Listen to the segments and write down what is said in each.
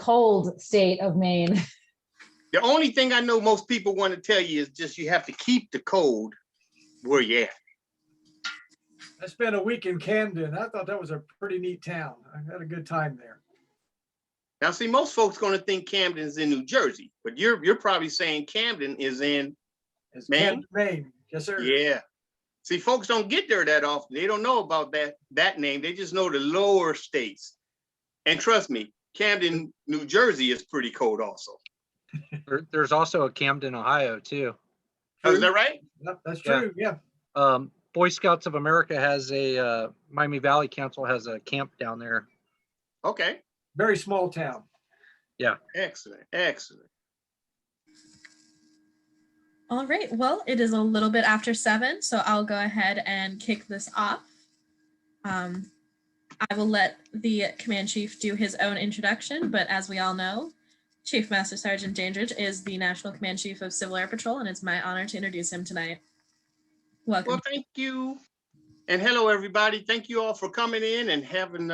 cold state of Maine. The only thing I know most people want to tell you is just you have to keep the cold where you're at. I spent a week in Camden. I thought that was a pretty neat town. I had a good time there. Now, see, most folks going to think Camden's in New Jersey, but you're probably saying Camden is in Maine? Camden, Maine. Yes, sir. Yeah. See, folks don't get there that often. They don't know about that name. They just know the lower states. And trust me, Camden, New Jersey is pretty cold also. There's also a Camden, Ohio, too. Oh, is that right? Yep, that's true. Yeah. Boy Scouts of America has a Miami Valley Council has a camp down there. Okay. Very small town. Yeah. Excellent. Excellent. All right. Well, it is a little bit after 7, so I'll go ahead and kick this off. I will let the Command Chief do his own introduction, but as we all know, Chief Master Sergeant Dandridge is the National Command Chief of Civil Air Patrol, and it's my honor to introduce him tonight. Welcome. Well, thank you. And hello, everybody. Thank you all for coming in and having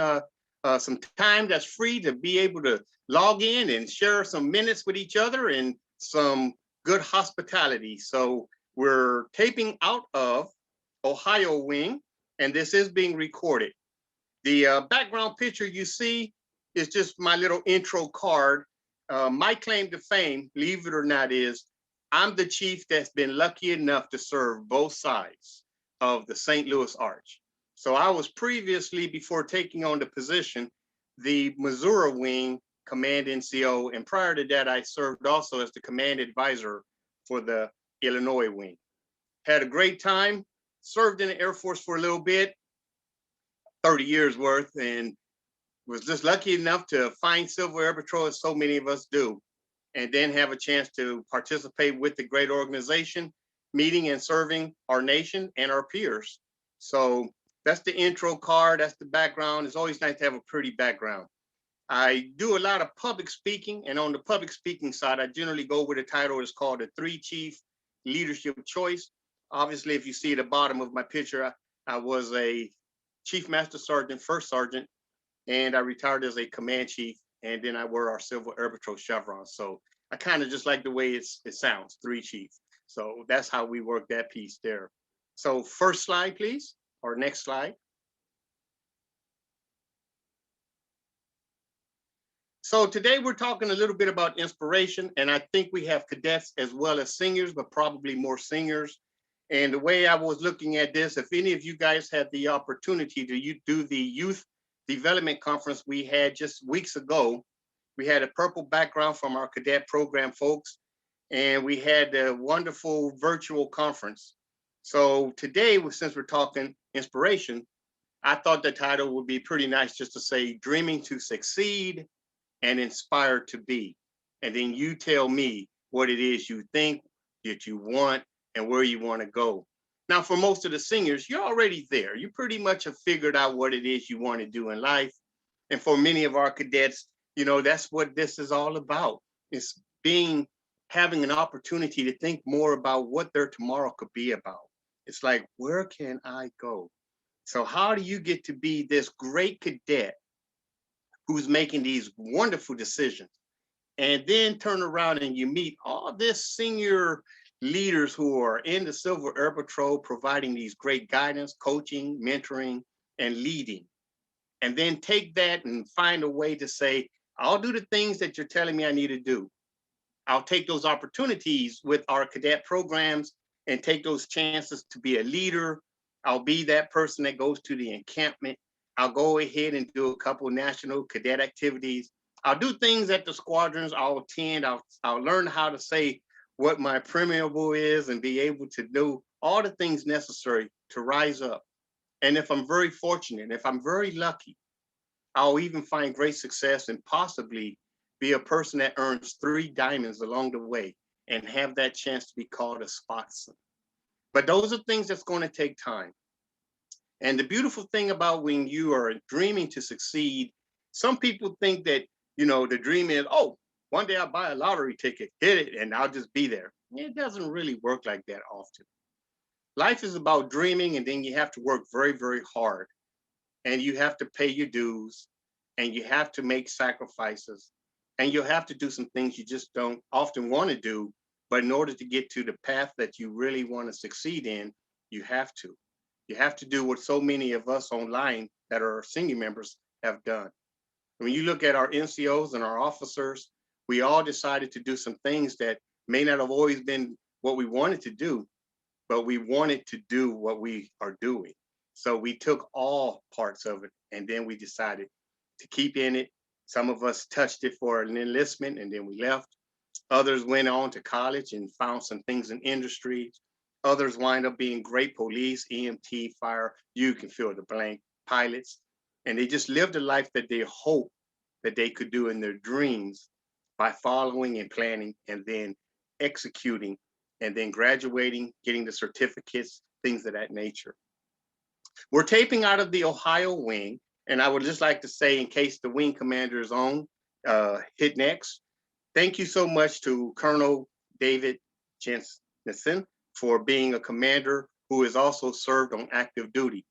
some time that's free to be able to log in and share some minutes with each other and some good hospitality. So we're taping out of Ohio Wing, and this is being recorded. The background picture you see is just my little intro card. My claim to fame, believe it or not, is I'm the chief that's been lucky enough to serve both sides of the St. Louis Arch. So I was previously, before taking on the position, the Missouri Wing Command NCO, and prior to that, I served also as the command advisor for the Illinois Wing. Had a great time, served in the Air Force for a little bit, 30 years worth, and was just lucky enough to find Civil Air Patrol, as so many of us do, and then have a chance to participate with the great organization, meeting and serving our nation and our peers. So that's the intro card, that's the background. It's always nice to have a pretty background. I do a lot of public speaking, and on the public speaking side, I generally go with a title that's called the 3-Chief Leadership Choice. Obviously, if you see at the bottom of my picture, I was a Chief Master Sergeant, First Sergeant, and I retired as a Command Chief, and then I wear our Civil Air Patrol chevron. So I kind of just like the way it sounds, 3-Chief. So that's how we work that piece there. So first slide, please, or next slide. So today we're talking a little bit about inspiration, and I think we have cadets as well as seniors, but probably more seniors. And the way I was looking at this, if any of you guys had the opportunity to do the youth development conference we had just weeks ago, we had a purple background from our cadet program folks, and we had a wonderful virtual conference. So today, since we're talking inspiration, I thought the title would be pretty nice just to say, Dreaming to Succeed and Inspired to Be. And then you tell me what it is you think, that you want, and where you want to go. Now, for most of the seniors, you're already there. You pretty much have figured out what it is you want to do in life. And for many of our cadets, you know, that's what this is all about. It's having an opportunity to think more about what their tomorrow could be about. It's like, where can I go? So how do you get to be this great cadet who's making these wonderful decisions, and then turn around and you meet all this senior leaders who are in the Civil Air Patrol providing these great guidance, coaching, mentoring, and leading. And then take that and find a way to say, I'll do the things that you're telling me I need to do. I'll take those opportunities with our cadet programs and take those chances to be a leader. I'll be that person that goes to the encampment. I'll go ahead and do a couple of national cadet activities. I'll do things at the squadrons. I'll attend. I'll learn how to say what my preamble is and be able to do all the things necessary to rise up. And if I'm very fortunate, if I'm very lucky, I'll even find great success and possibly be a person that earns 3 diamonds along the way and have that chance to be called a spotsman. But those are things that's going to take time. And the beautiful thing about when you are dreaming to succeed, some people think that, you know, the dream is, oh, one day I'll buy a lottery ticket, hit it, and I'll just be there. It doesn't really work like that often. Life is about dreaming, and then you have to work very, very hard. And you have to pay your dues, and you have to make sacrifices. And you'll have to do some things you just don't often want to do. But in order to get to the path that you really want to succeed in, you have to. You have to do what so many of us online that are senior members have done. When you look at our NCOs and our officers, we all decided to do some things that may not have always been what we wanted to do, but we wanted to do what we are doing. So we took all parts of it, and then we decided to keep in it. Some of us touched it for an enlistment, and then we left. Others went on to college and found some things in industry. Others wind up being great police, EMT, fire, you can fill the blank, pilots. And they just lived a life that they hope that they could do in their dreams by following and planning and then executing and then graduating, getting the certificates, things of that nature. We're taping out of the Ohio wing. And I would just like to say, in case the wing commander is on, hit next. Thank you so much to Colonel David Jensen for being a commander who has also served on active duty.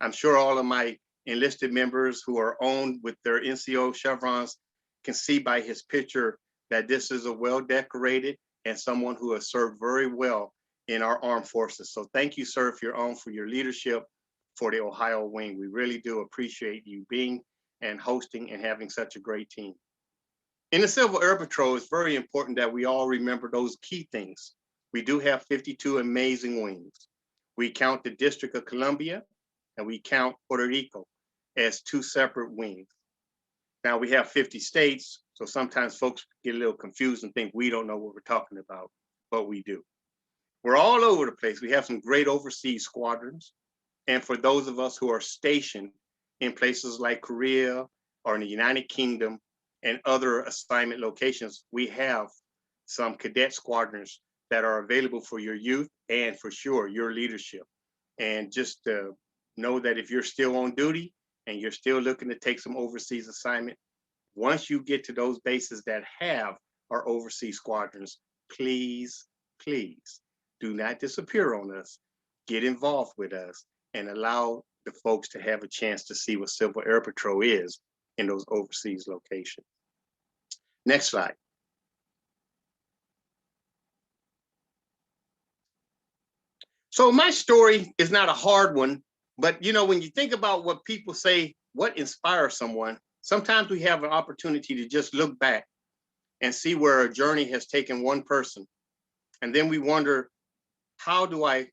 I'm sure all of my enlisted members who are on with their NCO chevrons can see by his picture that this is a well-decorated and someone who has served very well in our armed forces. So thank you, sir, if you're on, for your leadership for the Ohio wing. We really do appreciate you being and hosting and having such a great team. In the Civil Air Patrol, it's very important that we all remember those key things. We do have 52 amazing wings. We count the District of Columbia and we count Puerto Rico as two separate wings. Now we have 50 states, so sometimes folks get a little confused and think we don't know what we're talking about, but we do. We're all over the place. We have some great overseas squadrons. And for those of us who are stationed in places like Korea or in the United Kingdom and other assignment locations, we have some cadet squadrons that are available for your youth and for sure your leadership. And just know that if you're still on duty and you're still looking to take some overseas assignment, once you get to those bases that have our overseas squadrons, please, please do not disappear on us. Get involved with us and allow the folks to have a chance to see what Civil Air Patrol is in those overseas locations. Next slide. So my story is not a hard one, but you know, when you think about what people say, what inspires someone, sometimes we have an opportunity to just look back and see where a journey has taken one person. And then we wonder, how do I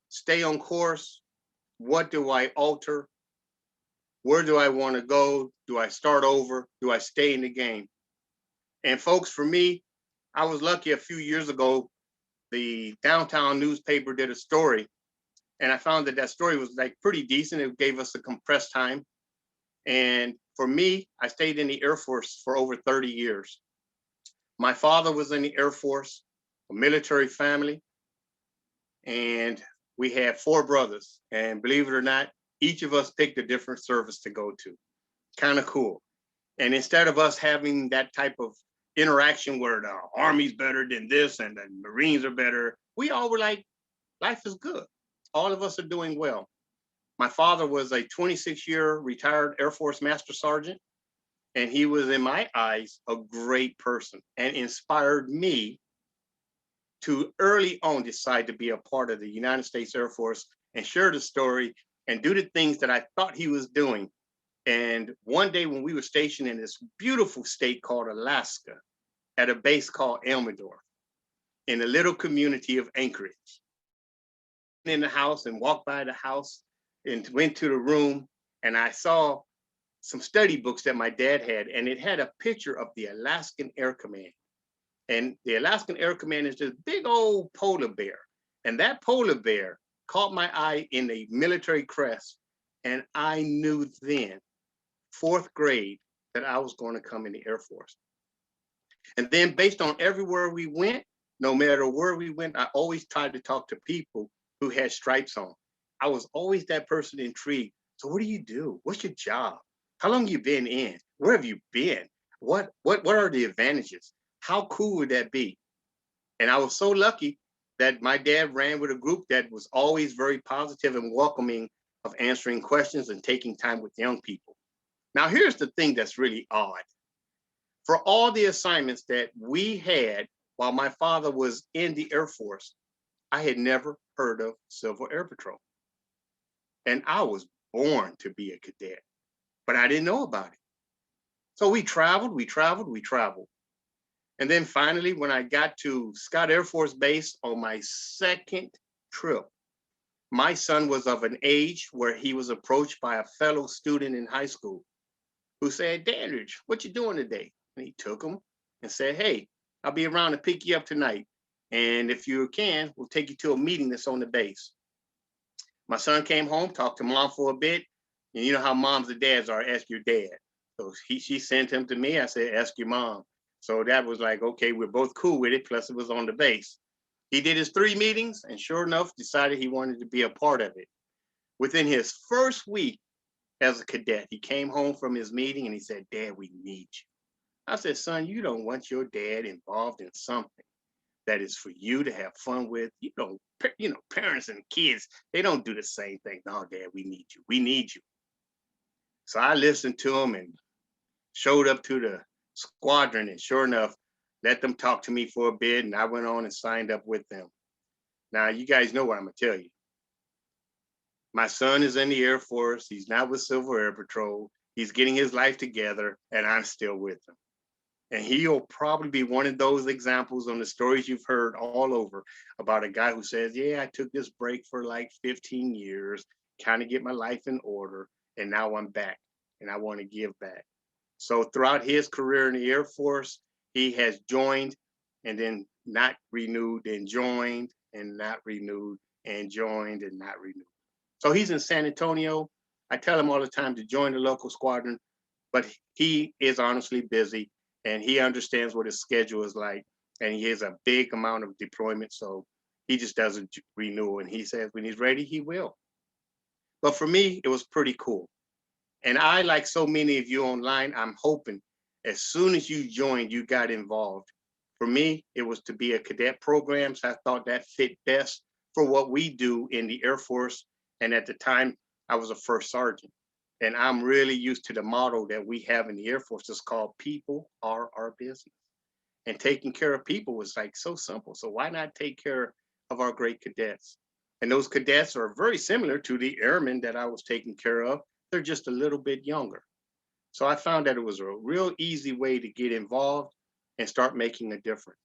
stay on course? What do I alter? Where do I want to go? Do I start over? Do I stay in the game? And folks, for me, I was lucky a few years ago, the downtown newspaper did a story, and I found that that story was like pretty decent. It gave us a compressed time. And for me, I stayed in the Air Force for over 30 years. My father was in the Air Force, a military family, and we had 4 brothers. And believe it or not, each of us picked a different service to go to. Kind of cool. And instead of us having that type of interaction where the Army's better than this and the Marines are better, we all were like, life is good. All of us are doing well. My father was a 26-year retired Air Force Master Sergeant, and he was, in my eyes, a great person and inspired me to early on decide to be a part of the United States Air Force and share the story and do the things that I thought he was doing. And one day when we were stationed in this beautiful state called Alaska at a base called Elmendorf in a little community of Anchorage, in the house and walked by the house and went to the room, and I saw some study books that my dad had, and it had a picture of the Alaskan Air Command. And the Alaskan Air Command is this big old polar bear. And that polar bear caught my eye in a military crest. And I knew then, 4th grade, that I was going to come in the Air Force. And then based on everywhere we went, no matter where we went, I always tried to talk to people who had stripes on. I was always that person intrigued. So what do you do? What's your job? How long you been in? Where have you been? What are the advantages? How cool would that be? And I was so lucky that my dad ran with a group that was always very positive and welcoming of answering questions and taking time with young people. Now, here's the thing that's really odd. For all the assignments that we had while my father was in the Air Force, I had never heard of Civil Air Patrol. And I was born to be a cadet, but I didn't know about it. So we traveled. And then finally, when I got to Scott Air Force Base on my second trip, my son was of an age where he was approached by a fellow student in high school who said, Dandridge, what you doing today? And he took him and said, hey, I'll be around to pick you up tonight. And if you can, we'll take you to a meeting that's on the base. My son came home, talked to mom for a bit. And you know how moms and dads are, ask your dad. So she sent him to me. I said, ask your mom. So that was like, okay, we're both cool with it. Plus it was on the base. He did his 3 meetings and sure enough, decided he wanted to be a part of it. Within his first week as a cadet, he came home from his meeting and he said, Dad, we need you. I said, son, you don't want your dad involved in something that is for you to have fun with. You know, parents and kids, they don't do the same thing. No, Dad, we need you. We need you. So I listened to him and showed up to the squadron and sure enough, let them talk to me for a bit and I went on and signed up with them. Now, you guys know what I'm gonna tell you. My son is in the Air Force. He's not with Civil Air Patrol. He's getting his life together and I'm still with him. And he'll probably be one of those examples on the stories you've heard all over about a guy who says, yeah, I took this break for like 15 years, kind of get my life in order. And now I'm back and I want to give back. So throughout his career in the Air Force, he has joined and then not renewed and joined and not renewed and joined and not renewed. So he's in San Antonio. I tell him all the time to join the local squadron, but he is honestly busy and he understands what his schedule is like. And he has a big amount of deployment. So he just doesn't renew. And he says when he's ready, he will. But for me, it was pretty cool. And I, like so many of you online, I'm hoping as soon as you joined, you got involved. For me, it was to be a cadet program. So I thought that fit best for what we do in the Air Force. And at the time, I was a first sergeant. And I'm really used to the motto that we have in the Air Force. It's called people are our business. And taking care of people was like so simple. So why not take care of our great cadets? And those cadets are very similar to the airmen that I was taking care of. They're just a little bit younger. So I found that it was a real easy way to get involved and start making a difference.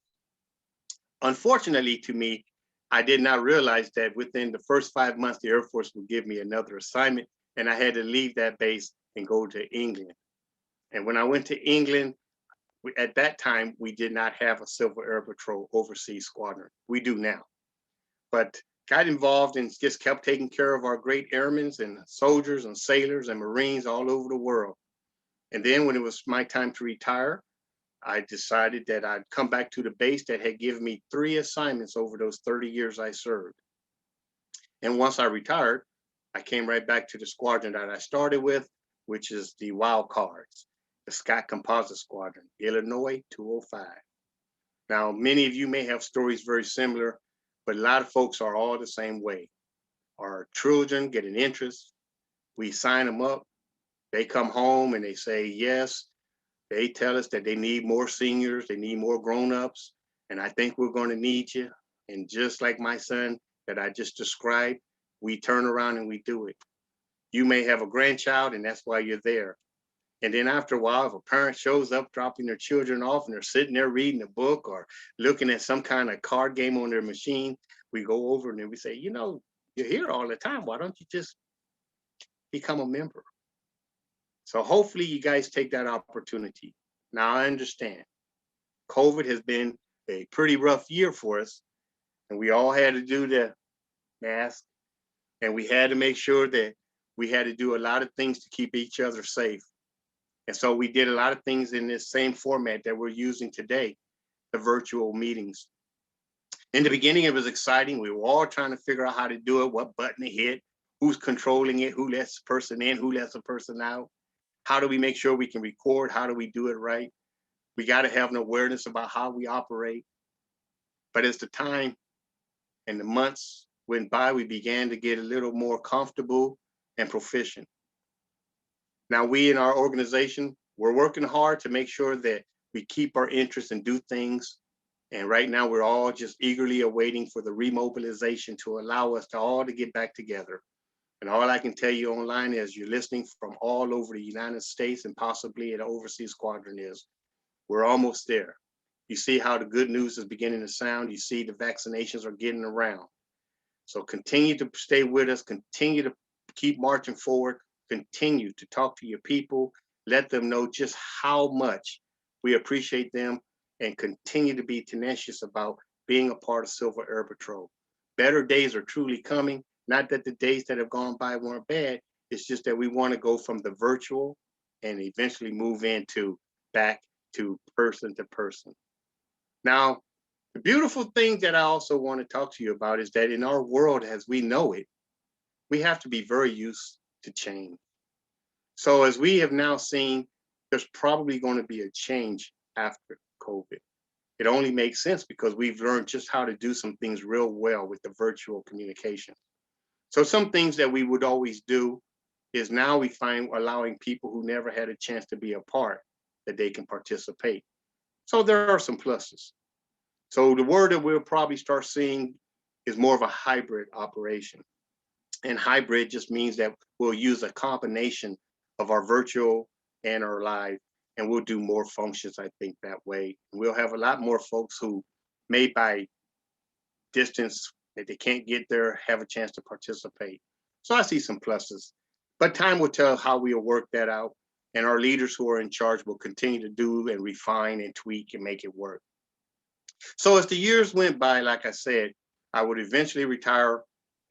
Unfortunately to me, I did not realize that within the first 5 months, the Air Force would give me another assignment and I had to leave that base and go to England. And when I went to England, at that time, we did not have a Civil Air Patrol overseas squadron. We do now. But got involved and just kept taking care of our great airmen and soldiers and sailors and Marines all over the world. And then when it was my time to retire, I decided that I'd come back to the base that had given me 3 assignments over those 30 years I served. And once I retired, I came right back to the squadron that I started with, which is the Wild Cards, the Scott Composite Squadron, Illinois 205. Now, many of you may have stories very similar, but a lot of folks are all the same way. Our children get an interest, we sign them up, they come home and they say yes. They tell us that they need more seniors, they need more grown-ups, and I think we're going to need you. And just like my son that I just described, we turn around and we do it. You may have a grandchild and that's why you're there. And then after a while, if a parent shows up dropping their children off and they're sitting there reading a book or looking at some kind of card game on their machine, we go over and then we say, you know, you're here all the time. Why don't you just become a member? So hopefully you guys take that opportunity. Now I understand COVID has been a pretty rough year for us and we all had to do the mask and we had to make sure that we had to do a lot of things to keep each other safe. And so we did a lot of things in this same format that we're using today, the virtual meetings. In the beginning, it was exciting. We were all trying to figure out how to do it, what button to hit, who's controlling it, who lets a person in, who lets a person out. How do we make sure we can record? How do we do it right? We got to have an awareness about how we operate. But as the time and the months went by, we began to get a little more comfortable and proficient. Now, we in our organization, we're working hard to make sure that we keep our interest and do things. And right now we're all just eagerly awaiting for the remobilization to allow us to all to get back together. And all I can tell you online is you're listening from all over the United States and possibly an overseas squadron is, we're almost there. You see how the good news is beginning to sound. You see the vaccinations are getting around. So continue to stay with us, continue to keep marching forward, continue to talk to your people, let them know just how much we appreciate them, and continue to be tenacious about being a part of Silver Air Patrol. Better days are truly coming. Not that the days that have gone by weren't bad, it's just that we want to go from the virtual and eventually move into back to person. Now, the beautiful thing that I also want to talk to you about is that in our world as we know it, we have to be very used to change. So as we have now seen, there's probably going to be a change after COVID. It only makes sense because we've learned just how to do some things real well with the virtual communication. So some things that we would always do is now we find allowing people who never had a chance to be a part that they can participate. So there are some pluses. So the word that we'll probably start seeing is more of a hybrid operation. And hybrid just means that we'll use a combination of our virtual and our live, and we'll do more functions, I think, that way. We'll have a lot more folks who may by distance that they can't get there, have a chance to participate. So I see some pluses, but time will tell how we'll work that out. And our leaders who are in charge will continue to do and refine and tweak and make it work. So as the years went by, like I said, I would eventually retire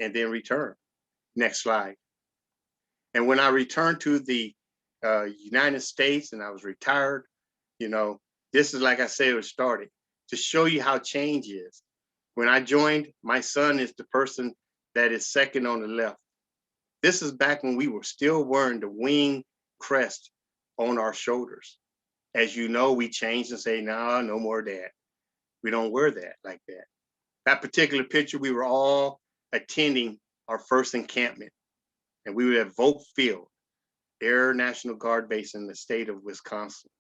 and then return. Next slide. And when I returned to the United States and I was retired, you know, this is like I said, it started to show you how change is. When I joined, my son is the person that is second on the left. This is back when we were still wearing the wing crest on our shoulders. As you know, we changed and say, no, no more of that. We don't wear that like that. That particular picture, we were all attending our first encampment, and we were at Volk Field, Air National Guard base in the state of Wisconsin,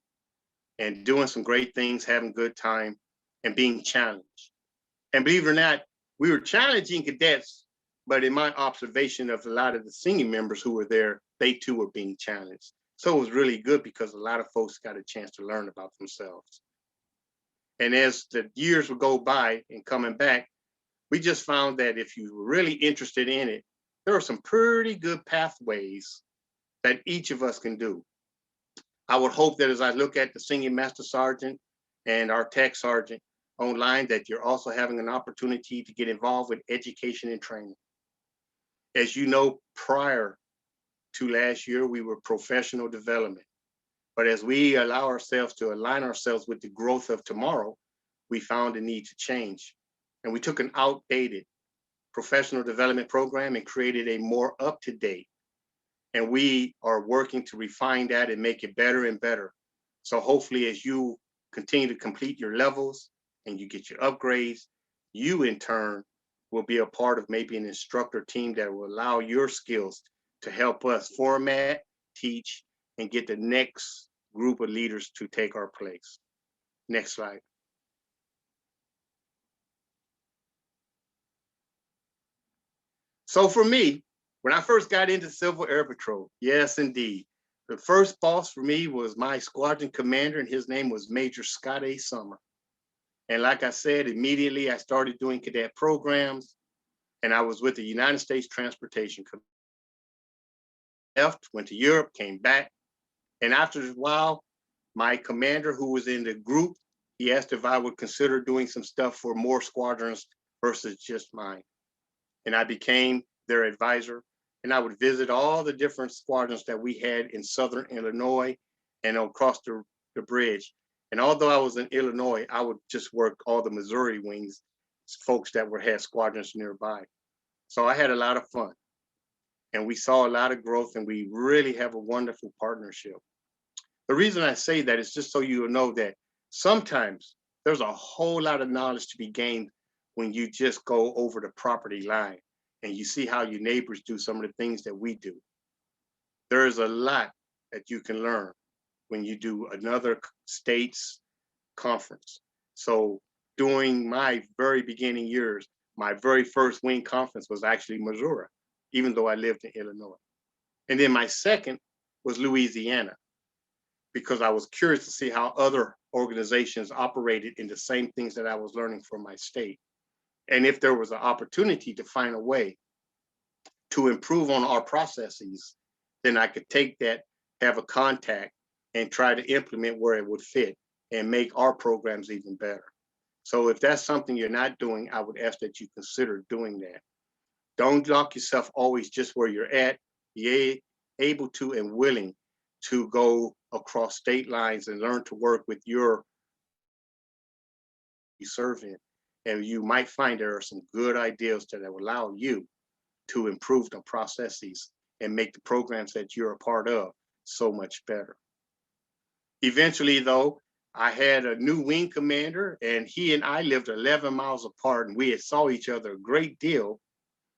and doing some great things, having a good time, and being challenged. And believe it or not, we were challenging cadets, but in my observation of a lot of the senior members who were there, they too were being challenged. So it was really good because a lot of folks got a chance to learn about themselves. And as the years would go by and coming back, we just found that if you were really interested in it, there are some pretty good pathways that each of us can do. I would hope that as I look at the Senior Master Sergeant and our Tech Sergeant online, that you're also having an opportunity to get involved with education and training. As you know, prior to last year, we were professional development. But as we allow ourselves to align ourselves with the growth of tomorrow, we found a need to change. And we took an outdated professional development program and created a more up-to-date. And we are working to refine that and make it better and better. So hopefully as you continue to complete your levels and you get your upgrades, you in turn will be a part of maybe an instructor team that will allow your skills to help us format, teach, and get the next group of leaders to take our place. Next slide. So for me, when I first got into Civil Air Patrol, yes, indeed, the first boss for me was my squadron commander, and his name was Major Scott A. Summer. And like I said, immediately I started doing cadet programs, and I was with the United States Transportation Command. Left, went to Europe, came back, and after a while, my commander who was in the group, he asked if I would consider doing some stuff for more squadrons versus just mine. And I became their advisor, and I would visit all the different squadrons that we had in Southern Illinois and across the bridge. And although I was in Illinois, I would just work all the Missouri wings, folks that had squadrons nearby. So I had a lot of fun. And we saw a lot of growth, and we really have a wonderful partnership. The reason I say that is just so you know that sometimes there's a whole lot of knowledge to be gained when you just go over the property line and you see how your neighbors do some of the things that we do. There is a lot that you can learn when you do another state's conference. So during my very beginning years, my very first wing conference was actually Missouri, even though I lived in Illinois. And then my second was Louisiana, because I was curious to see how other organizations operated in the same things that I was learning from my state. And if there was an opportunity to find a way to improve on our processes, then I could take that, have a contact, and try to implement where it would fit and make our programs even better. So if that's something you're not doing, I would ask that you consider doing that. Don't lock yourself always just where you're at. Be able to and willing to go across state lines and learn to work with your you serve in. And you might find there are some good ideas that will allow you to improve the processes and make the programs that you're a part of so much better. Eventually, though, I had a new wing commander, and he and I lived 11 miles apart, and we had saw each other a great deal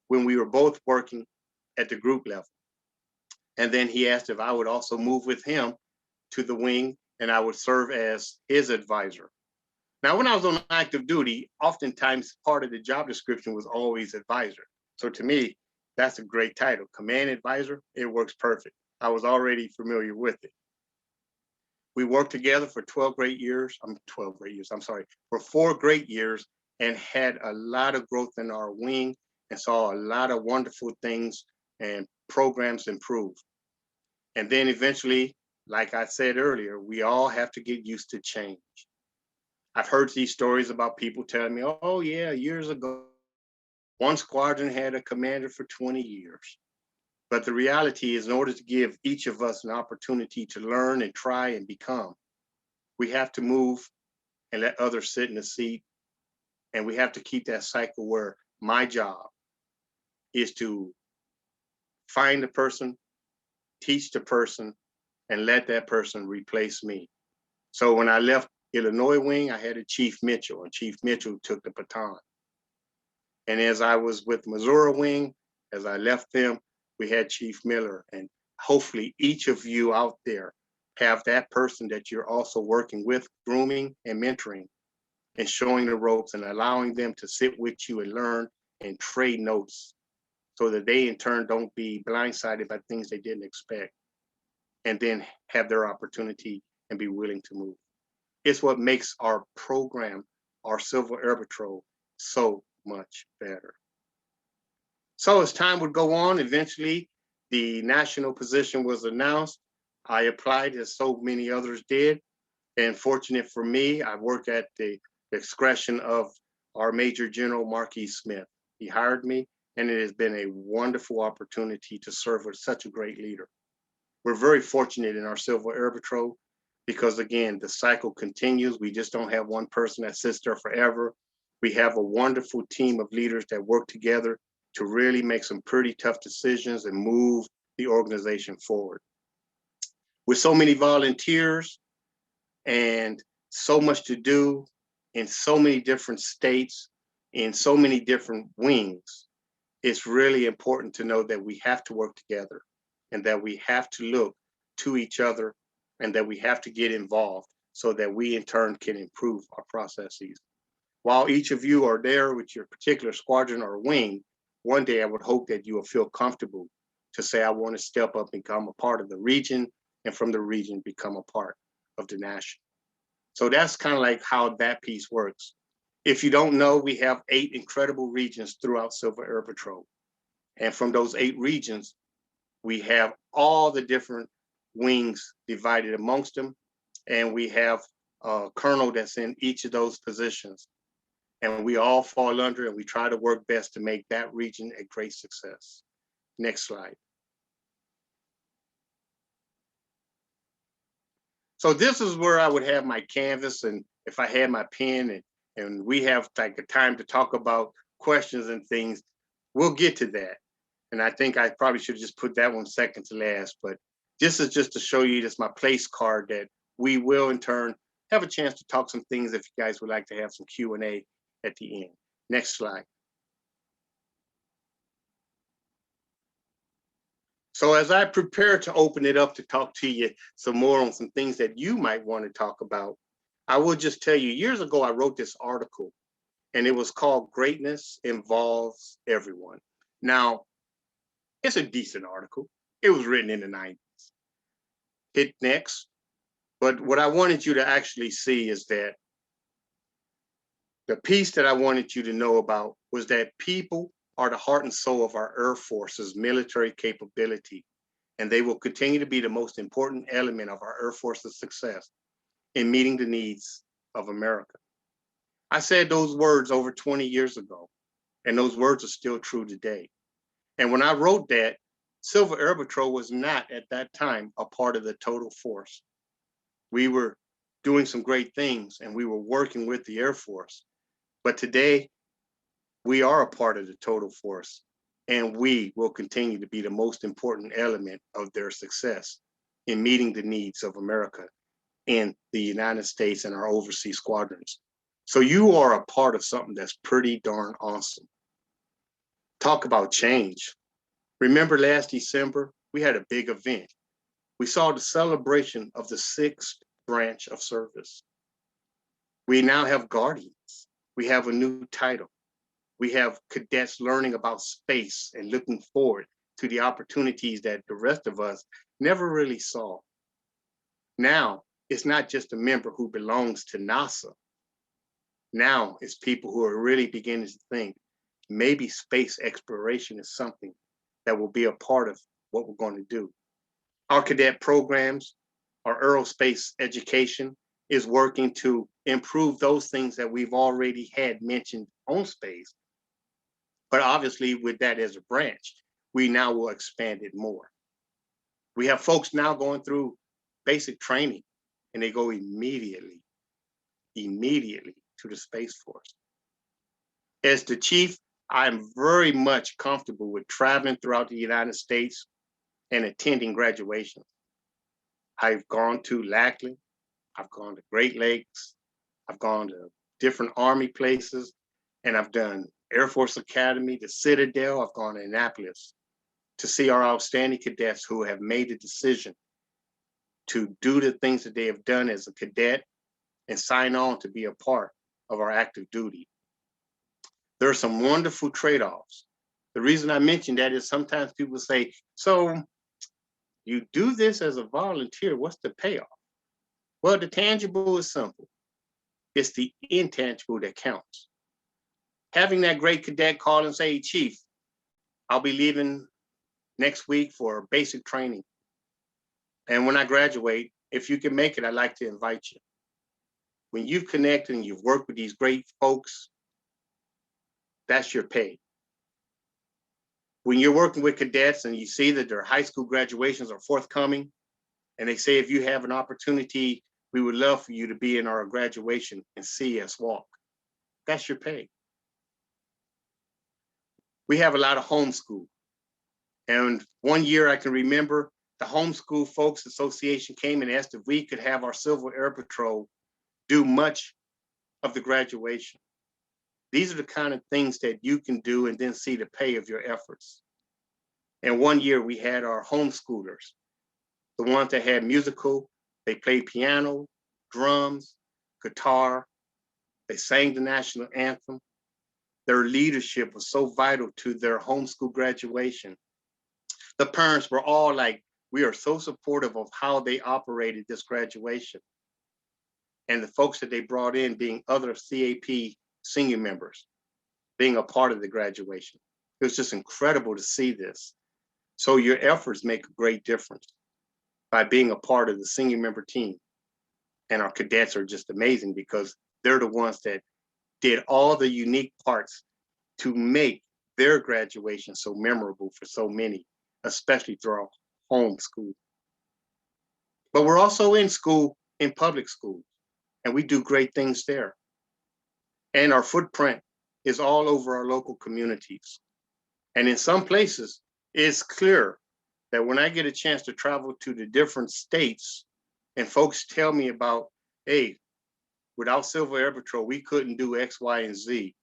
when we were both working at the group level. And then he asked if I would also move with him to the wing, and I would serve as his advisor. Now, when I was on active duty, oftentimes part of the job description was always advisor. So to me, that's a great title, command advisor. It works perfect. I was already familiar with it. We worked together for 4 great years, and had a lot of growth in our wing and saw a lot of wonderful things and programs improve. And then eventually, like I said earlier, we all have to get used to change. I've heard these stories about people telling me, oh yeah, years ago, one squadron had a commander for 20 years. But the reality is, in order to give each of us an opportunity to learn and try and become, we have to move and let others sit in the seat. And we have to keep that cycle where my job is to find the person, teach the person, and let that person replace me. So when I left Illinois wing, I had a Chief Mitchell, and Chief Mitchell took the baton. And as I was with Missouri wing, as I left them, we had Chief Miller. And hopefully each of you out there have that person that you're also working with, grooming and mentoring and showing the ropes and allowing them to sit with you and learn and trade notes so that they in turn don't be blindsided by things they didn't expect, and then have their opportunity and be willing to move. It's what makes our program, our Civil Air Patrol, so much better. So as time would go on, eventually the national position was announced. I applied as so many others did. And fortunate for me, I worked at the discretion of our Major General Marquis Smith. He hired me, and it has been a wonderful opportunity to serve with such a great leader. We're very fortunate in our Civil Air Patrol because, again, the cycle continues. We just don't have one person that sits there forever. We have a wonderful team of leaders that work together to really make some pretty tough decisions and move the organization forward. With so many volunteers and so much to do in so many different states, in so many different wings, it's really important to know that we have to work together and that we have to look to each other and that we have to get involved so that we in turn can improve our processes. While each of you are there with your particular squadron or wing, one day I would hope that you will feel comfortable to say, I want to step up and become a part of the region, and from the region become a part of the national. So that's kind of like how that piece works. If you don't know, we have 8 incredible regions throughout Civil Air Patrol. And from those 8 regions, we have all the different wings divided amongst them. And we have a colonel that's in each of those positions. And we all fall under, and we try to work best to make that region a great success. Next slide. So this is where I would have my canvas, and if I had my pen, and we have like a time to talk about questions and things, we'll get to that. And I think I probably should just put that one second to last, but this is just to show you this my place card that we will in turn have a chance to talk some things if you guys would like to have some Q&A at the end. Next slide. So as I prepare to open it up to talk to you some more on some things that you might want to talk about, I will just tell you, years ago, I wrote this article, and it was called Greatness Involves Everyone. Now, it's a decent article. It was written in the 90s. Hit next. But what I wanted you to actually see is that the piece that I wanted you to know about was that people are the heart and soul of our Air Force's military capability, and they will continue to be the most important element of our Air Force's success in meeting the needs of America. I said those words over 20 years ago, and those words are still true today. And when I wrote that, Silver Air Patrol was not at that time a part of the total force. We were doing some great things and we were working with the Air Force. But today, we are a part of the total force, and we will continue to be the most important element of their success in meeting the needs of America in the United States and our overseas squadrons. So you are a part of something that's pretty darn awesome. Talk about change. Remember last December, we had a big event. We saw the celebration of the 6th branch of service. We now have Guardians. We have a new title. We have cadets learning about space and looking forward to the opportunities that the rest of us never really saw. Now, it's not just a member who belongs to NASA. Now it's people who are really beginning to think maybe space exploration is something that will be a part of what we're going to do. Our cadet programs, our aerospace education is working to improve those things that we've already had mentioned on space. But obviously with that as a branch, we now will expand it more. We have folks now going through basic training, and they go immediately to the Space Force. As the chief, I'm very much comfortable with traveling throughout the United States and attending graduations. I've gone to Lackland, I've gone to Great Lakes, I've gone to different Army places, and I've done Air Force Academy, the Citadel, I've gone to Annapolis to see our outstanding cadets who have made the decision to do the things that they have done as a cadet and sign on to be a part of our active duty. There are some wonderful trade-offs. The reason I mention that is sometimes people say, so you do this as a volunteer, what's the payoff? Well, the tangible is simple. It's the intangible that counts. Having that great cadet call and say, Chief, I'll be leaving next week for basic training. And when I graduate, if you can make it, I'd like to invite you. When you've connected and you've worked with these great folks, that's your pay. When you're working with cadets and you see that their high school graduations are forthcoming, and they say, if you have an opportunity, we would love for you to be in our graduation and see us walk. That's your pay. We have a lot of homeschool. And one year I can remember the Homeschool Folks Association came and asked if we could have our Civil Air Patrol do much of the graduation. These are the kind of things that you can do and then see the pay of your efforts. And one year we had our homeschoolers, the ones that had musical, they played piano, drums, guitar, they sang the national anthem. Their leadership was so vital to their homeschool graduation. The parents were all like, we are so supportive of how they operated this graduation. And the folks that they brought in being other CAP senior members, being a part of the graduation. It was just incredible to see this. So your efforts make a great difference by being a part of the senior member team. And our cadets are just amazing because they're the ones that did all the unique parts to make their graduation so memorable for so many, especially through our home school. But we're also in school, in public schools, and we do great things there. And our footprint is all over our local communities. And in some places, it's clear that when I get a chance to travel to the different states and folks tell me about, hey, without Civil Air Patrol, we couldn't do X, Y, and Z.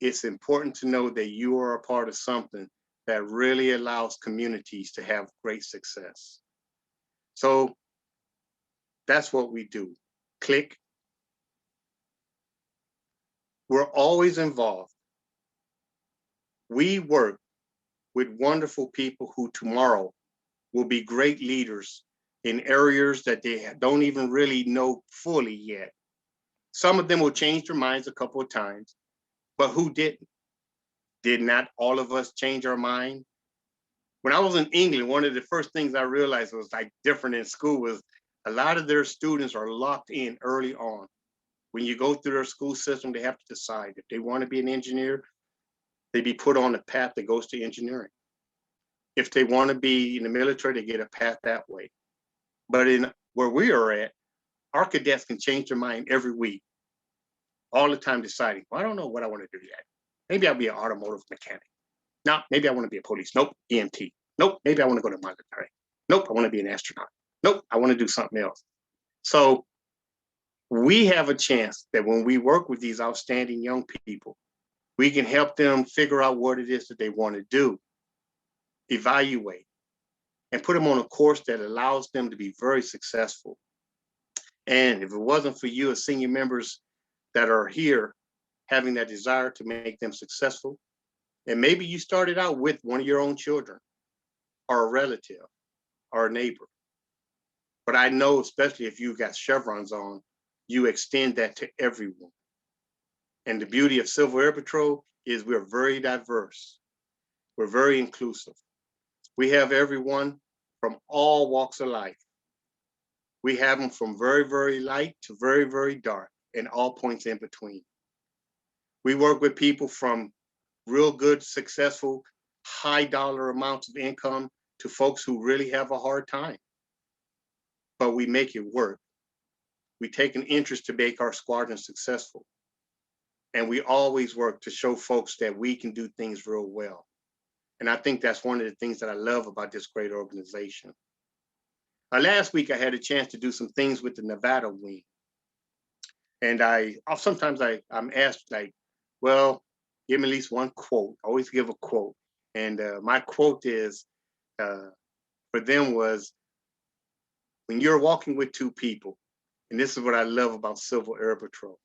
It's important to know that you are a part of something that really allows communities to have great success. So that's what we do. clique. We're always involved. We work with wonderful people who tomorrow will be great leaders in areas that they don't even really know fully yet. Some of them will change their minds a couple of times, but who didn't? Did not all of us change our mind? When I was in England, one of the first things I realized was like different in school was a lot of their students are locked in early on. When you go through their school system, they have to decide if they want to be an engineer, they be put on a path that goes to engineering. If they want to be in the military, they get a path that way. But in where we are at, our cadets can change their mind every week, all the time deciding, well, I don't know what I want to do yet. Maybe I'll be an automotive mechanic. No, maybe I want to be a police. Nope, EMT. Nope, maybe I want to go to military. Nope, I want to be an astronaut. Nope, I want to do something else. So we have a chance that when we work with these outstanding young people, we can help them figure out what it is that they want to do, evaluate, and put them on a course that allows them to be very successful. And if it wasn't for you as senior members that are here having that desire to make them successful, and maybe you started out with one of your own children or a relative or a neighbor. But I know, especially if you've got chevrons on, you extend that to everyone. And the beauty of Civil Air Patrol is we're very diverse. We're very inclusive. We have everyone from all walks of life. We have them from very, very light to very, very dark and all points in between. We work with people from real good, successful, high dollar amounts of income to folks who really have a hard time. But we make it work. We take an interest to make our squadron successful. And we always work to show folks that we can do things real well. And I think that's one of the things that I love about this great organization. Last week, I had a chance to do some things with the Nevada wing. And sometimes I'm asked like, well, give me at least one quote. I always give a quote. And my quote is, for them was, when you're walking with two people, and this is what I love about Civil Air Patrol,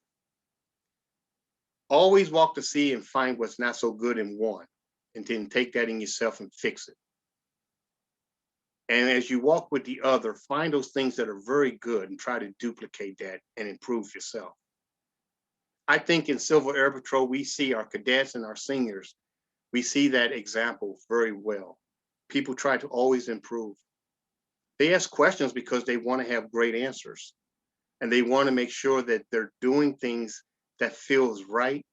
always walk to see and find what's not so good in one, and then take that in yourself and fix it. And as you walk with the other, find those things that are very good and try to duplicate that and improve yourself. I think in Civil Air Patrol, we see our cadets and our seniors, we see that example very well. People try to always improve. They ask questions because they want to have great answers. And they want to make sure that they're doing things that feels right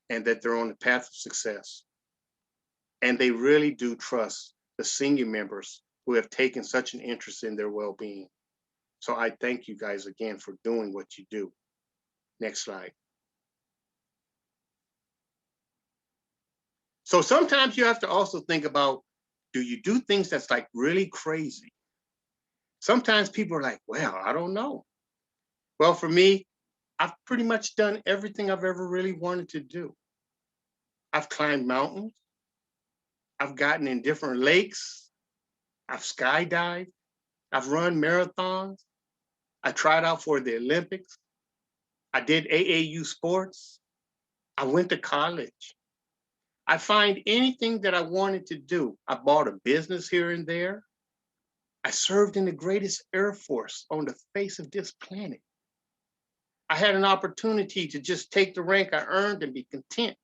and that they're on the path of success. And they really do trust the senior members who have taken such an interest in their well-being. So I thank you guys again for doing what you do. Next slide. So sometimes you have to also think about, do you do things that's like really crazy? Sometimes people are like, well, I don't know. Well, for me, I've pretty much done everything I've ever really wanted to do. I've climbed mountains. I've gotten in different lakes. I've skydived. I've run marathons. I tried out for the Olympics. I did AAU sports. I went to college. I find anything that I wanted to do. I bought a business here and there. I served in the greatest Air Force on the face of this planet. I had an opportunity to just take the rank I earned and be content.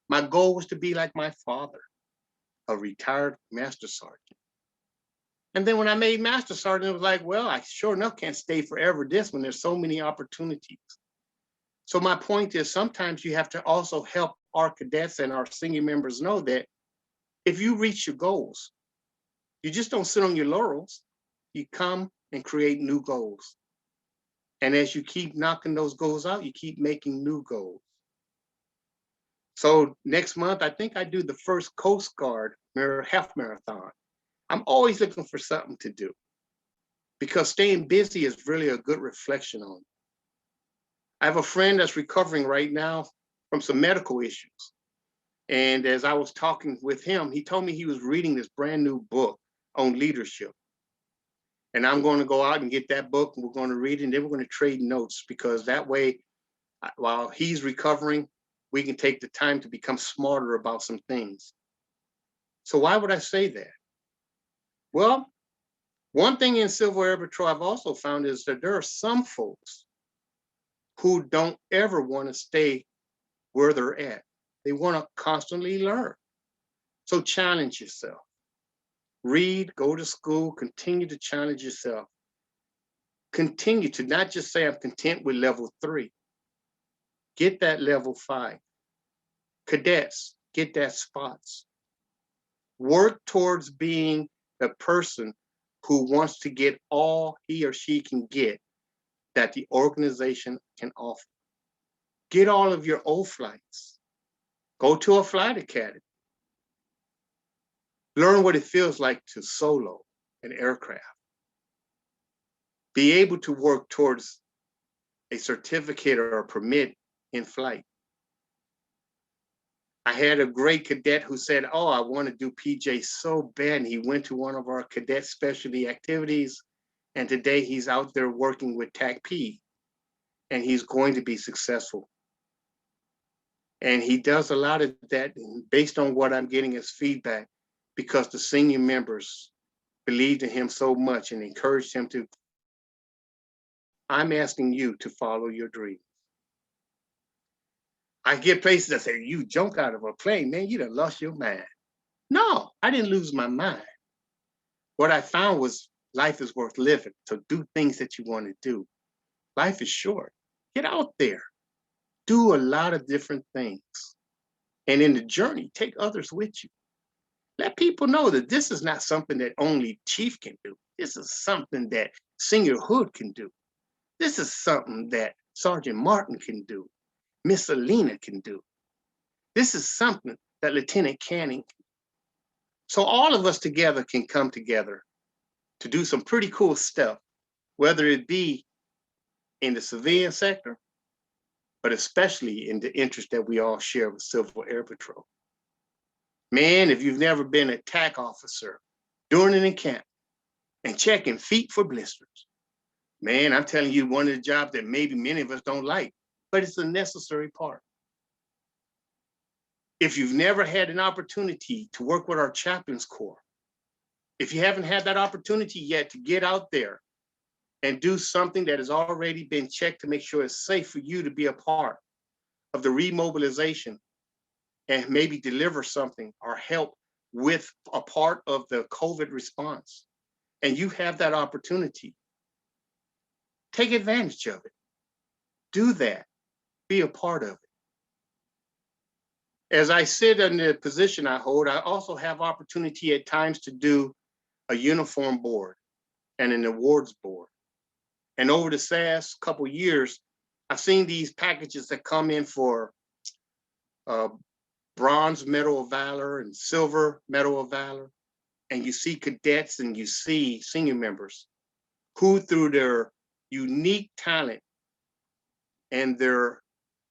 My goal was to be like my father, a retired Master Sergeant. And then when I made Master Sergeant, it was like, well, I sure enough can't stay forever this when there's so many opportunities. So my point is, sometimes you have to also help our cadets and our senior members know that if you reach your goals, you just don't sit on your laurels. You come and create new goals. And as you keep knocking those goals out, you keep making new goals. So next month, I think I do the first Coast Guard half marathon. I'm always looking for something to do because staying busy is really a good reflection on it. I have a friend that's recovering right now from some medical issues. And as I was talking with him, he told me he was reading this brand new book on leadership. And I'm going to go out and get that book, and we're going to read it, and then we're going to trade notes, because that way, while he's recovering, we can take the time to become smarter about some things. So why would I say that? Well, one thing in Civil Air Patrol I've also found is that there are some folks who don't ever want to stay where they're at. They want to constantly learn. So challenge yourself. Read, go to school, continue to challenge yourself. Continue to not just say, I'm content with level 3. Get that level 5. Cadets, get that spots. Work towards being the person who wants to get all he or she can get that the organization can offer. Get all of your O flights. Go to a flight academy. Learn what it feels like to solo an aircraft. Be able to work towards a certificate or a permit in flight. I had a great cadet who said, oh, I want to do PJ so bad. And he went to one of our cadet specialty activities. And today he's out there working with TACP. And he's going to be successful. And he does a lot of that based on what I'm getting as feedback, because the senior members believed in him so much and encouraged him to. I'm asking you to follow your dreams. I get places that say, you jump out of a plane, man, you done lost your mind. No, I didn't lose my mind. What I found was life is worth living. So do things that you want to do. Life is short. Get out there. Do a lot of different things. And in the journey, take others with you. Let people know that this is not something that only Chief can do. This is something that Senior Hood can do. This is something that Sergeant Martin can do. Miss Alina can do. This is something that Lieutenant Canning can do. So all of us together can come together to do some pretty cool stuff, whether it be in the civilian sector, but especially in the interest that we all share with Civil Air Patrol. Man, if you've never been a TAC officer during an encampment and checking feet for blisters, man, I'm telling you, one of the jobs that maybe many of us don't like, but it's a necessary part. If you've never had an opportunity to work with our Chaplains Corps, if you haven't had that opportunity yet to get out there and do something that has already been checked to make sure it's safe for you to be a part of the remobilization and maybe deliver something or help with a part of the COVID response, and you have that opportunity, take advantage of it. Do that. Be a part of it. As I sit in the position I hold, I also have opportunity at times to do a uniform board and an awards board. And over the last couple of years, I've seen these packages that come in for Bronze Medal of Valor and Silver Medal of Valor. And you see cadets and you see senior members who, through their unique talent and their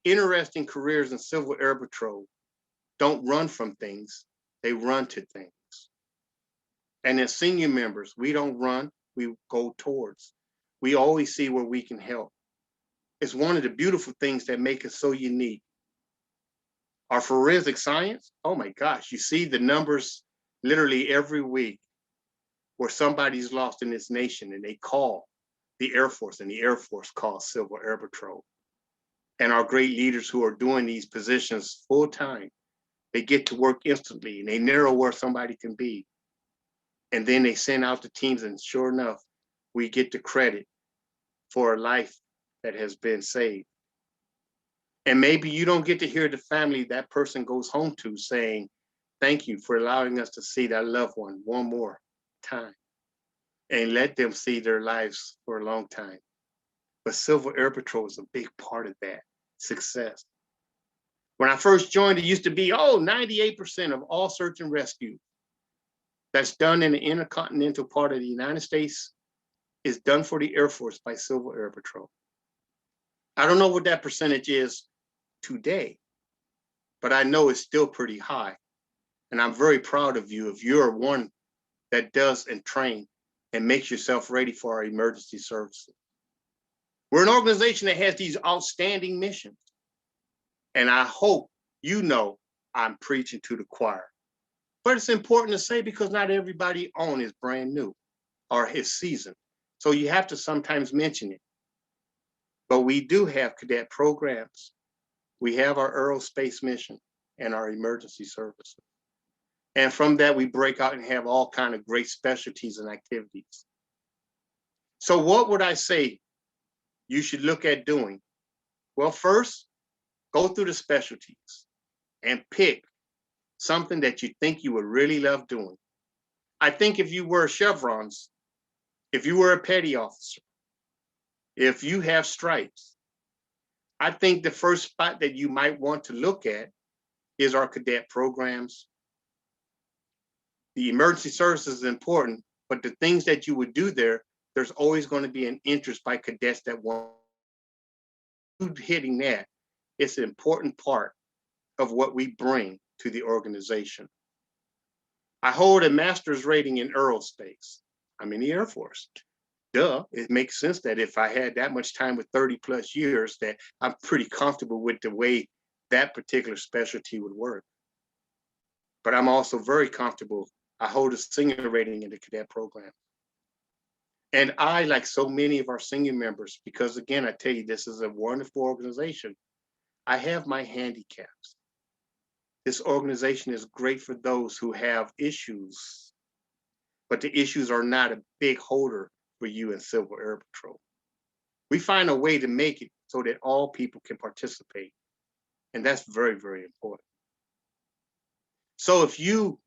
interesting careers in Civil Air Patrol, don't run from things, they run to things. And as senior members, we don't run, we go towards. We always see where we can help. It's one of the beautiful things that make us so unique. Our forensic science, oh my gosh, you see the numbers literally every week where somebody's lost in this nation and they call the Air Force and the Air Force calls Civil Air Patrol. And our great leaders who are doing these positions full time, they get to work instantly and they narrow where somebody can be. And then they send out the teams, and sure enough, we get the credit for a life that has been saved. And maybe you don't get to hear the family that person goes home to saying, thank you for allowing us to see that loved one one more time and let them see their lives for a long time. But Civil Air Patrol is a big part of that success. When I first joined, it used to be, 98% of all search and rescue that's done in the intercontinental part of the United States is done for the Air Force by Civil Air Patrol. I don't know what that percentage is today, but I know it's still pretty high. And I'm very proud of you if you're one that does and train and make yourself ready for our emergency services. We're an organization that has these outstanding missions. And I hope you know I'm preaching to the choir. But it's important to say because not everybody on is brand new or is seasoned. So you have to sometimes mention it. But we do have cadet programs. We have our aerospace mission and our emergency services. And from that, we break out and have all kinds of great specialties and activities. So what would I say you should look at doing? Well, first, go through the specialties and pick something that you think you would really love doing. I think if you wear chevrons, if you were a petty officer, if you have stripes, I think the first spot that you might want to look at is our cadet programs. The emergency services is important, but the things that you would do there, there's always going to be an interest by cadets that want hitting that. It's an important part of what we bring to the organization. I hold a master's rating in aerospace. I'm in the Air Force. Duh, it makes sense that if I had that much time with 30 plus years, that I'm pretty comfortable with the way that particular specialty would work. But I'm also very comfortable. I hold a senior rating in the cadet program. And I, like so many of our senior members, because again, I tell you, this is a wonderful organization, I have my handicaps. This organization is great for those who have issues, but the issues are not a big holder for you in Civil Air Patrol. We find a way to make it so that all people can participate. And that's very, very important. So if you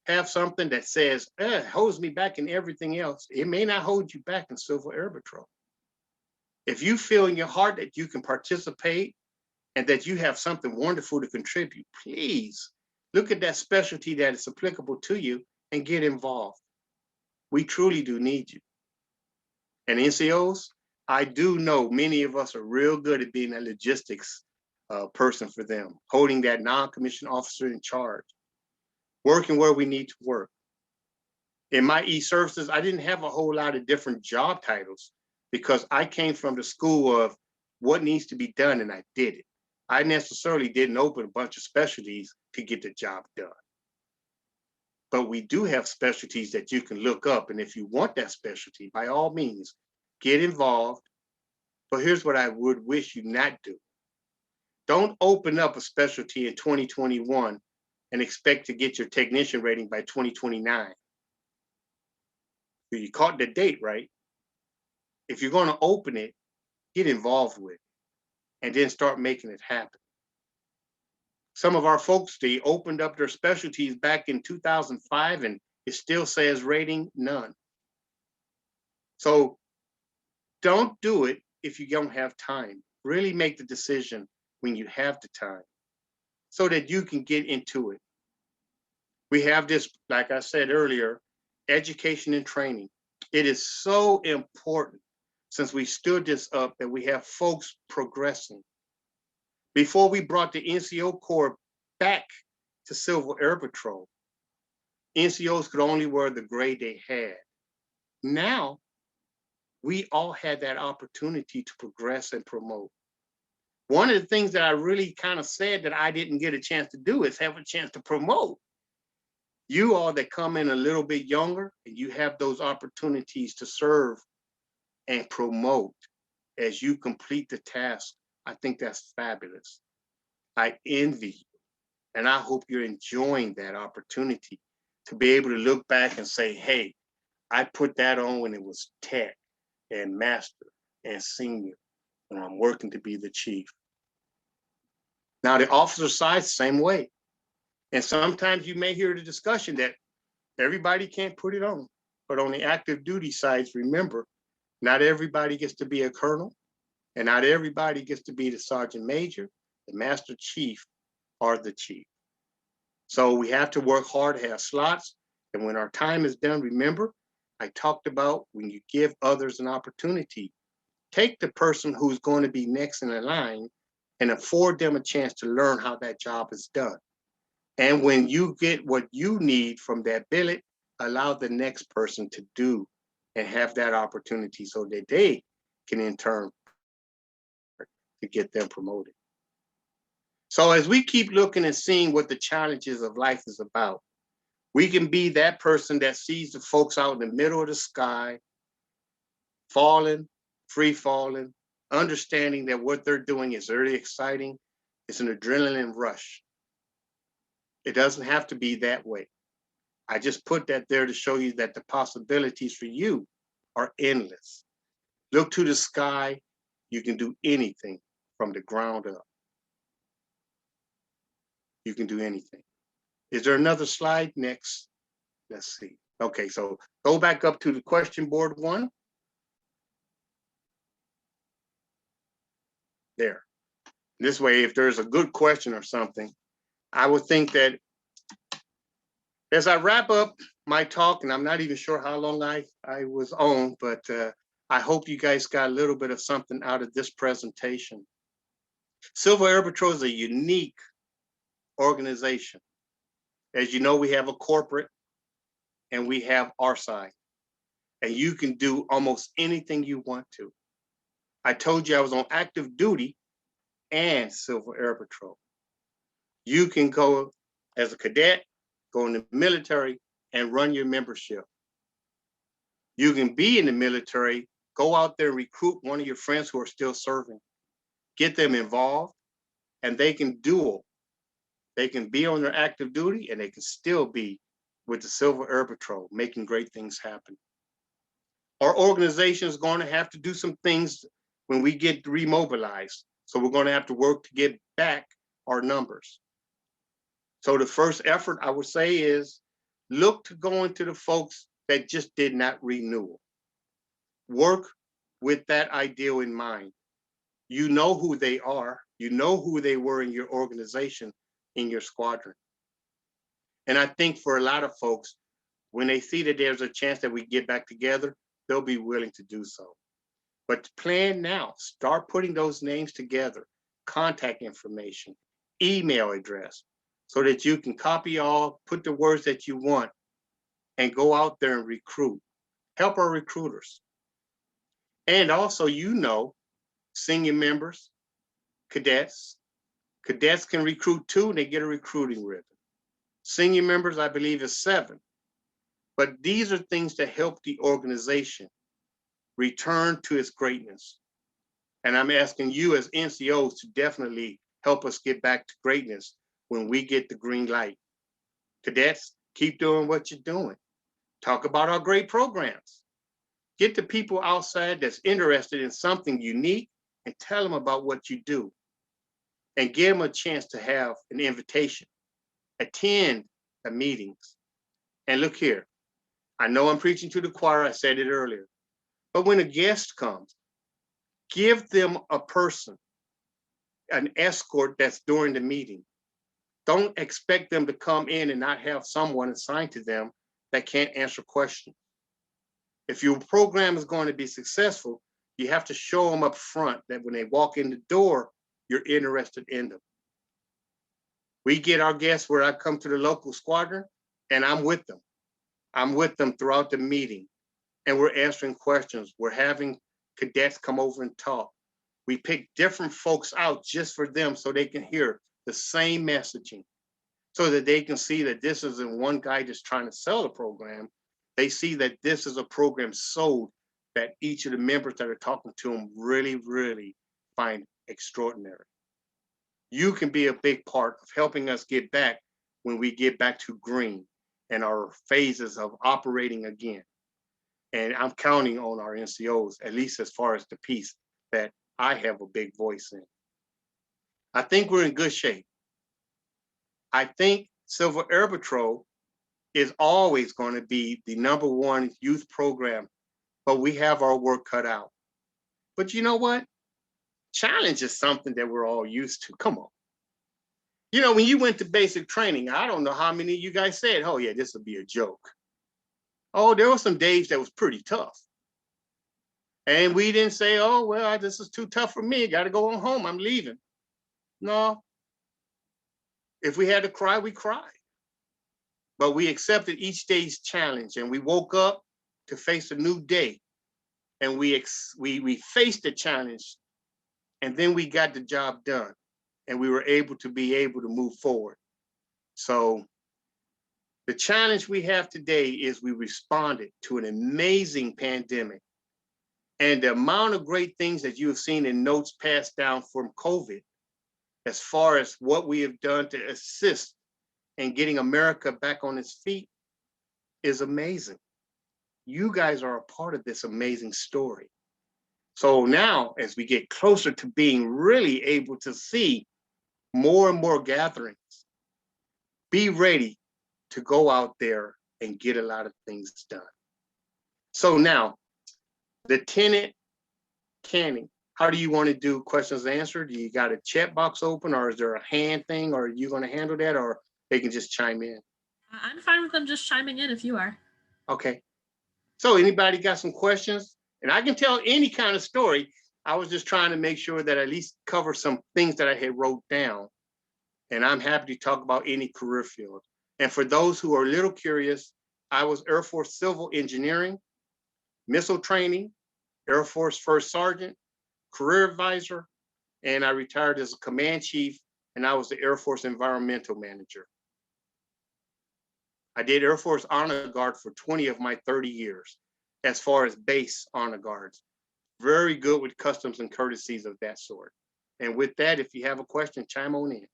have something that says, holds me back in everything else, it may not hold you back in Civil Air Patrol. If you feel in your heart that you can participate and that you have something wonderful to contribute, please look at that specialty that is applicable to you and get involved. We truly do need you. And NCOs, I do know many of us are real good at being a logistics person for them, holding that non-commissioned officer in charge, working where we need to work. In my e-services, I didn't have a whole lot of different job titles because I came from the school of what needs to be done and I did it. I necessarily didn't open a bunch of specialties to get the job done. But we do have specialties that you can look up. And if you want that specialty, by all means, get involved. But here's what I would wish you not do. Don't open up a specialty in 2021 and expect to get your technician rating by 2029. You caught the date, right? If you're going to open it, get involved with it and then start making it happen. Some of our folks, they opened up their specialties back in 2005 and it still says rating none. So don't do it if you don't have time. Really make the decision when you have the time so that you can get into it. We have this, like I said earlier, education and training. It is so important since we stood this up that we have folks progressing. Before we brought the NCO Corps back to Civil Air Patrol, NCOs could only wear the grade they had. Now, we all had that opportunity to progress and promote. One of the things that I really kind of said that I didn't get a chance to do is have a chance to promote. You all that come in a little bit younger and you have those opportunities to serve and promote as you complete the task, I think that's fabulous. I envy you, and I hope you're enjoying that opportunity to be able to look back and say, hey, I put that on when it was tech and master and senior, and I'm working to be the chief. Now, the officer side, same way. And sometimes you may hear the discussion that everybody can't put it on, but on the active duty sides, remember, not everybody gets to be a colonel, and not everybody gets to be the sergeant major, the master chief, or the chief. So we have to work hard to have slots. And when our time is done, remember, I talked about when you give others an opportunity, take the person who's going to be next in the line and afford them a chance to learn how that job is done. And when you get what you need from that billet, allow the next person to do and have that opportunity so that they can in turn to get them promoted. So as we keep looking and seeing what the challenges of life is about, we can be that person that sees the folks out in the middle of the sky, falling, free falling, understanding that what they're doing is really exciting. It's an adrenaline rush. It doesn't have to be that way. I just put that there to show you that the possibilities for you are endless. Look to the sky. You can do anything from the ground up. You can do anything. Is there another slide next? Let's see. Okay, so go back up to the question board one. There. This way, if there's a good question or something, I would think that as I wrap up my talk, and I'm not even sure how long I was on, but I hope you guys got a little bit of something out of this presentation. Civil Air Patrol is a unique organization. As you know, we have a corporate and we have our side, and you can do almost anything you want to. I told you I was on active duty and Civil Air Patrol. You can go as a cadet, go in the military and run your membership. You can be in the military, go out there and recruit one of your friends who are still serving, get them involved, and they can dual. They can be on their active duty and they can still be with the Civil Air Patrol, making great things happen. Our organization is going to have to do some things when we get remobilized. So we're going to have to work to get back our numbers. So the first effort I would say is look to go into the folks that just did not renew. Work with that ideal in mind. You know who they are. You know who they were in your organization, in your squadron. And I think for a lot of folks, when they see that there's a chance that we get back together, they'll be willing to do so. But plan now, start putting those names together, contact information, email address, so that you can copy all, put the words that you want, and go out there and recruit. Help our recruiters. And also, you know, senior members, cadets. Cadets can recruit 2 and they get a recruiting ribbon. Senior members, I believe, is 7. But these are things that help the organization return to its greatness. And I'm asking you as NCOs to definitely help us get back to greatness when we get the green light. Cadets, keep doing what you're doing. Talk about our great programs. Get the people outside that's interested in something unique and tell them about what you do. And give them a chance to have an invitation. Attend the meetings. And look here, I know I'm preaching to the choir, I said it earlier, but when a guest comes, give them a person, an escort that's during the meeting. Don't expect them to come in and not have someone assigned to them that can't answer questions. If your program is going to be successful, you have to show them up front that when they walk in the door, you're interested in them. We get our guests where I come to the local squadron and I'm with them. I'm with them throughout the meeting and we're answering questions. We're having cadets come over and talk. We pick different folks out just for them so they can hear the same messaging, so that they can see that this isn't one guy just trying to sell a program. They see that this is a program sold that each of the members that are talking to them really, really find extraordinary. You can be a big part of helping us get back when we get back to green and our phases of operating again. And I'm counting on our NCOs, at least as far as the piece that I have a big voice in. I think we're in good shape. I think Civil Air Patrol is always going to be the #1 youth program, but we have our work cut out. But you know what? Challenge is something that we're all used to. Come on. You know, when you went to basic training, I don't know how many of you guys said, oh yeah, this will be a joke. Oh, there were some days that was pretty tough. And we didn't say, oh, well, this is too tough for me. Got to go on home. I'm leaving. No. If we had to cry, we cried. But we accepted each day's challenge and we woke up to face a new day, and we faced the challenge, and then we got the job done, and we were able to move forward. So the challenge we have today is we responded to an amazing pandemic, and the amount of great things that you have seen in notes passed down from COVID, as far as what we have done to assist in getting America back on its feet, is amazing. You guys are a part of this amazing story. So now, as we get closer to being really able to see more and more gatherings, be ready to go out there and get a lot of things done. So now, the tenant canning, how do you want to do questions and answers? Do you got a chat box open, or is there a hand thing, or are you going to handle that, or they can just chime in? I'm fine with them just chiming in if you are. Okay. So anybody got some questions? And I can tell any kind of story. I was just trying to make sure that I at least cover some things that I had wrote down. And I'm happy to talk about any career field. And for those who are a little curious, I was Air Force Civil Engineering, missile training, Air Force First Sergeant, career advisor, and I retired as a command chief, and I was the Air Force Environmental Manager. I did Air Force Honor Guard for 20 of my 30 years, as far as base honor guards. Very good with customs and courtesies of that sort. And with that, if you have a question, chime on in.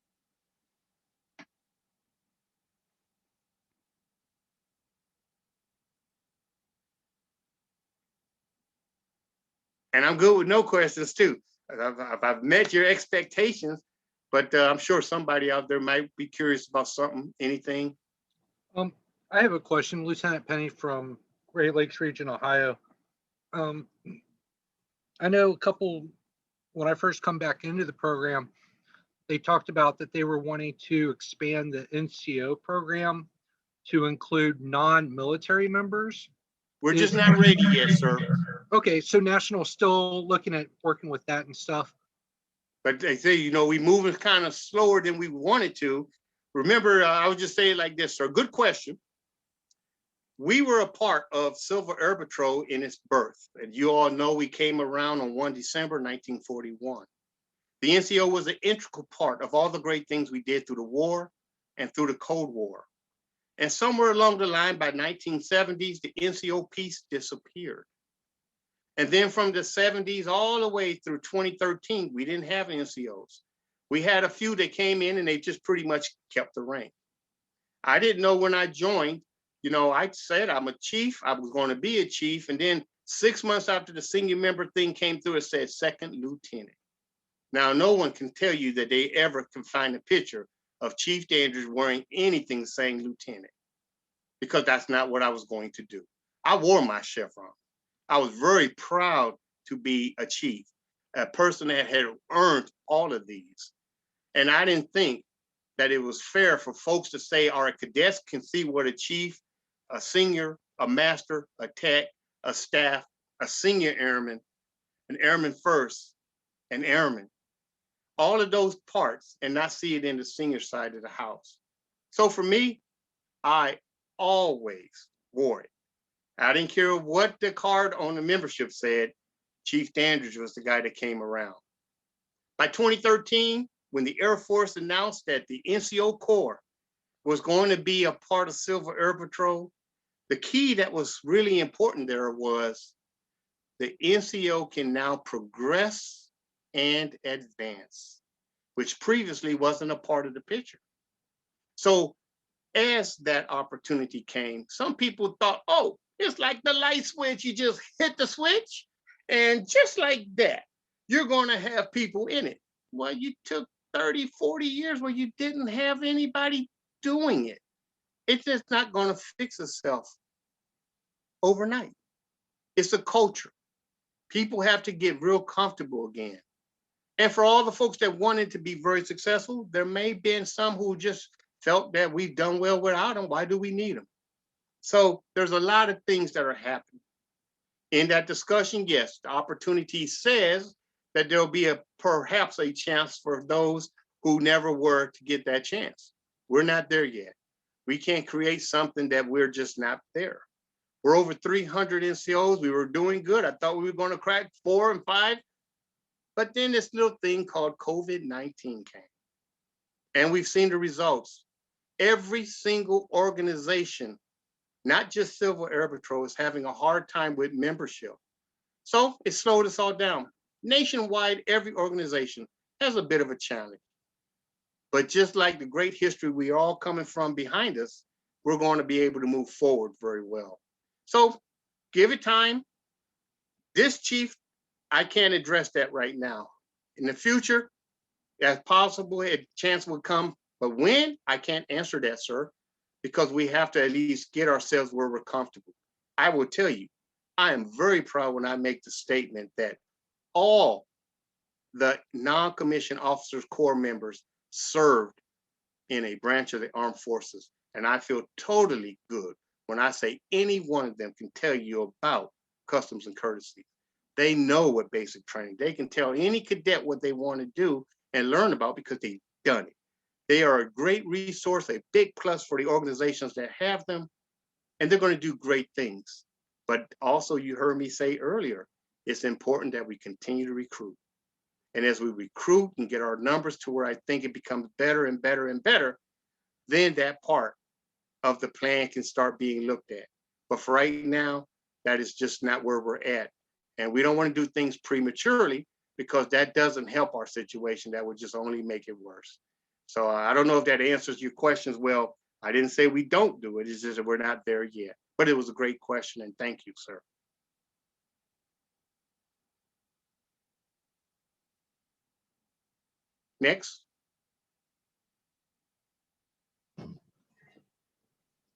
And I'm good with no questions too. I've met your expectations, but I'm sure somebody out there might be curious about something, anything. I have a question, Lieutenant Penny from Great Lakes Region, Ohio. I know when I first come back into the program, they talked about that they were wanting to expand the NCO program to include non-military members. We're just not ready yet, sir. Okay, so National's still looking at working with that and stuff. But they say, you know, we moving kind of slower than we wanted to. Remember, I would just say it like this, sir. Good question. We were a part of Civil Air Patrol in its birth. And you all know we came around on 1 December 1941. The NCO was an integral part of all the great things we did through the war and through the Cold War. And somewhere along the line, by 1970s, the NCO piece disappeared. And then from the 70s all the way through 2013, we didn't have NCOs. We had a few that came in and they just pretty much kept the rank. I didn't know when I joined, you know, I said I'm a chief, I was going to be a chief. And then 6 months after the senior member thing came through, it said second lieutenant. Now, no one can tell you that they ever can find a picture of Chief Dandridge wearing anything saying lieutenant, because that's not what I was going to do. I wore my chevron. I was very proud to be a chief, a person that had earned all of these. And I didn't think that it was fair for folks to say, all right, cadets can see what a chief, a senior, a master, a tech, a staff, a senior airman, an airman first, an airman, all of those parts, and not see it in the senior side of the house. So for me, I always wore it. I didn't care what the card on the membership said. Chief Dandridge was the guy that came around. By 2013, when the Air Force announced that the NCO Corps was going to be a part of Civil Air Patrol, the key that was really important there was the NCO can now progress and advance, which previously wasn't a part of the picture. So as that opportunity came, some people thought, oh, it's like the light switch. You just hit the switch, and just like that, you're going to have people in it. Well, you took 30, 40 years where you didn't have anybody doing it. It's just not going to fix itself overnight. It's a culture. People have to get real comfortable again. And for all the folks that wanted to be very successful, there may have been some who just felt that we've done well without them. Why do we need them? So there's a lot of things that are happening. In that discussion, yes, the opportunity says that there'll be perhaps a chance for those who never were to get that chance. We're not there yet. We can't create something that we're just not there. We're over 300 NCOs. We were doing good. I thought we were going to crack 4 and 5. But then this little thing called COVID-19 came. And we've seen the results. Every single organization, not just Civil Air Patrol, is having a hard time with membership. So it slowed us all down. Nationwide, every organization has a bit of a challenge. But just like the great history we are all coming from behind us, we're going to be able to move forward very well. So give it time. This chief, I can't address that right now. In the future, as possible, a chance will come. But when, I can't answer that, sir, because we have to at least get ourselves where we're comfortable. I will tell you, I am very proud when I make the statement that all the non-commissioned officers corps members served in a branch of the armed forces. And I feel totally good when I say any one of them can tell you about customs and courtesy. They know what basic training. They can tell any cadet what they want to do and learn about because they've done it. They are a great resource, a big plus for the organizations that have them, and they're going to do great things. But also, you heard me say earlier, it's important that we continue to recruit. And as we recruit and get our numbers to where I think it becomes better and better and better, then that part of the plan can start being looked at. But for right now, that is just not where we're at. And we don't want to do things prematurely because that doesn't help our situation. That would just only make it worse. So I don't know if that answers your questions well. I didn't say we don't do it. It's just that we're not there yet. But it was a great question, and thank you, sir. Next.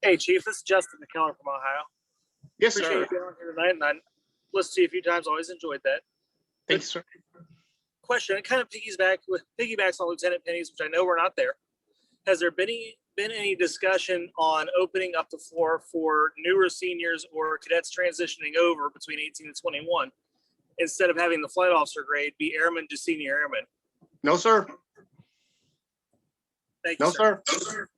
Hey, Chief, this is Justin McKellar from Ohio. Yes, Appreciate sir. you being on here tonight, and I listened to you a few times. Always enjoyed that. Thanks, sir. Question: it kind of piggybacks on Lieutenant Penny's, which I know we're not there. Has there been any discussion on opening up the floor for newer seniors or cadets transitioning over between 18 and 21, instead of having the flight officer grade be airman to senior airman? No, sir. Thank you, No, sir. sir.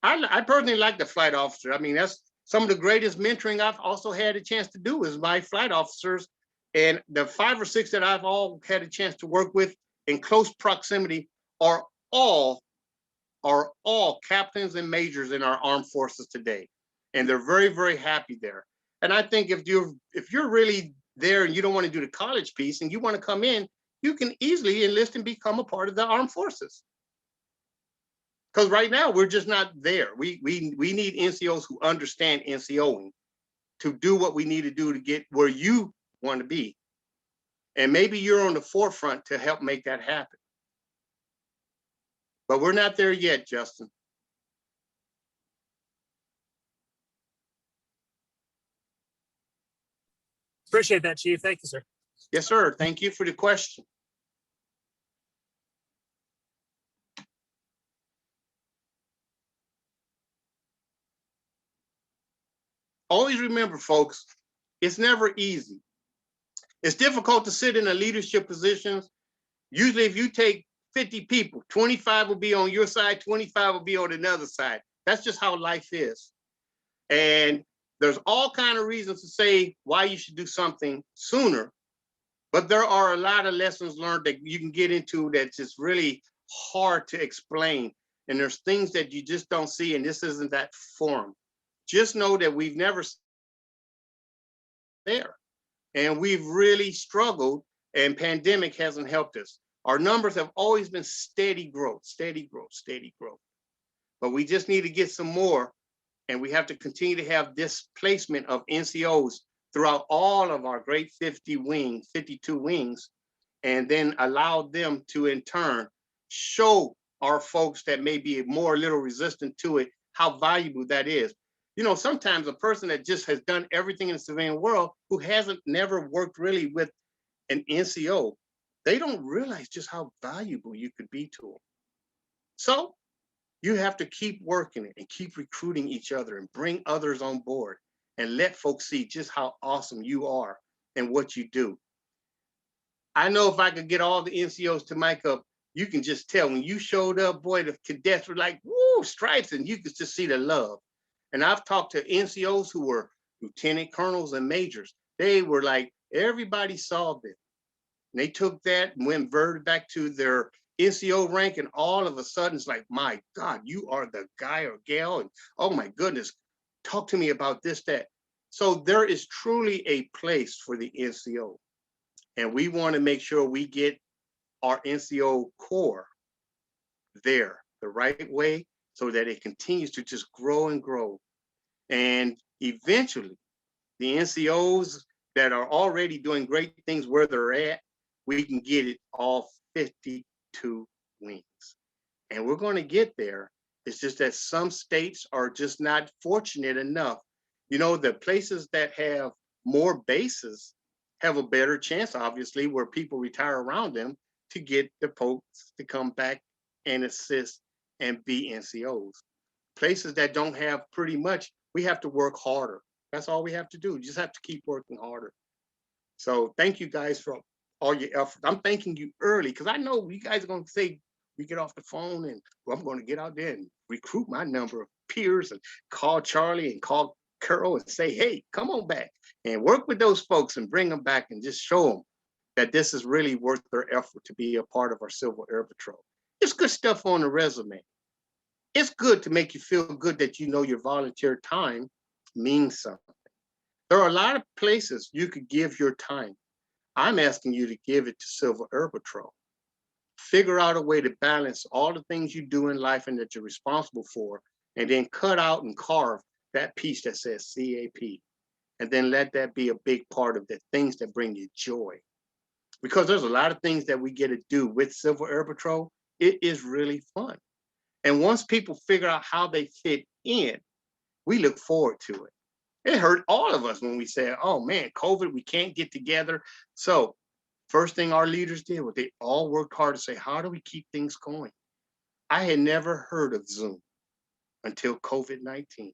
I personally like the flight officer. I mean, that's some of the greatest mentoring I've also had a chance to do is my flight officers. And the 5 or 6 that I've all had a chance to work with in close proximity are all captains and majors in our armed forces today. And they're very, very happy there. And I think if you're really there and you don't want to do the college piece and you want to come in, you can easily enlist and become a part of the armed forces. Because right now we're just not there. We need NCOs who understand NCOing to do what we need to do to get where you want to be. And maybe you're on the forefront to help make that happen. But we're not there yet, Justin. Appreciate that, Chief. Thank you, sir. Yes, sir. Thank you for the question. Always remember, folks, it's never easy. It's difficult to sit in a leadership position. Usually if you take 50 people, 25 will be on your side, 25 will be on another side. That's just how life is. And there's all kinds of reasons to say why you should do something sooner, but there are a lot of lessons learned that you can get into that's just really hard to explain. And there's things that you just don't see, and this isn't that forum. Just know that we've never there. And we've really struggled, and pandemic hasn't helped us. Our numbers have always been steady growth, steady growth, steady growth. But we just need to get some more, and we have to continue to have displacement of NCOs throughout all of our great 52 wings, and then allow them to in turn show our folks that may be more a little resistant to it, how valuable that is. You know, sometimes a person that just has done everything in the civilian world who hasn't never worked really with an NCO, they don't realize just how valuable you could be to them. So you have to keep working it and keep recruiting each other and bring others on board and let folks see just how awesome you are and what you do. I know if I could get all the NCOs to mic up, you can just tell when you showed up, boy, the cadets were like, woo, stripes, and you could just see the love. And I've talked to NCOs who were lieutenant colonels and majors. They were like, everybody saw them. And they took that and went inverted back to their NCO rank, and all of a sudden it's like, my God, you are the guy or gal, and oh my goodness, talk to me about this, that. So there is truly a place for the NCO. And we want to make sure we get our NCO core there the right way so that it continues to just grow and grow. And eventually, the NCOs that are already doing great things where they're at, we can get it all 52 wings. And we're going to get there. It's just that some states are just not fortunate enough. You know, the places that have more bases have a better chance, obviously, where people retire around them to get the folks to come back and assist and be NCOs. Places that don't have pretty much, we have to work harder. That's all we have to do. You just have to keep working harder. So thank you guys for all your effort. I'm thanking you early because I know you guys are going to say, we get off the phone and well, I'm going to get out there and recruit my number of peers and call Charlie and call Carol and say, hey, come on back and work with those folks and bring them back and just show them that this is really worth their effort to be a part of our Civil Air Patrol. It's good stuff on the resume. It's good to make you feel good that you know your volunteer time means something. There are a lot of places you could give your time. I'm asking you to give it to Civil Air Patrol. Figure out a way to balance all the things you do in life and that you're responsible for, and then cut out and carve that piece that says CAP. And then let that be a big part of the things that bring you joy. Because there's a lot of things that we get to do with Civil Air Patrol. It is really fun. And once people figure out how they fit in, we look forward to it. It hurt all of us when we said, oh man, COVID, we can't get together. So first thing our leaders did was they all worked hard to say, how do we keep things going? I had never heard of Zoom until COVID-19.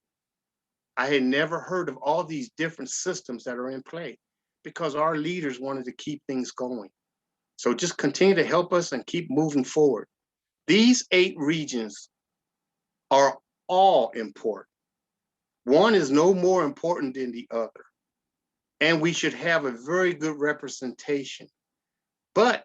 I had never heard of all these different systems that are in play because our leaders wanted to keep things going. So just continue to help us and keep moving forward. These 8 regions are all important. One is no more important than the other. And we should have a very good representation. But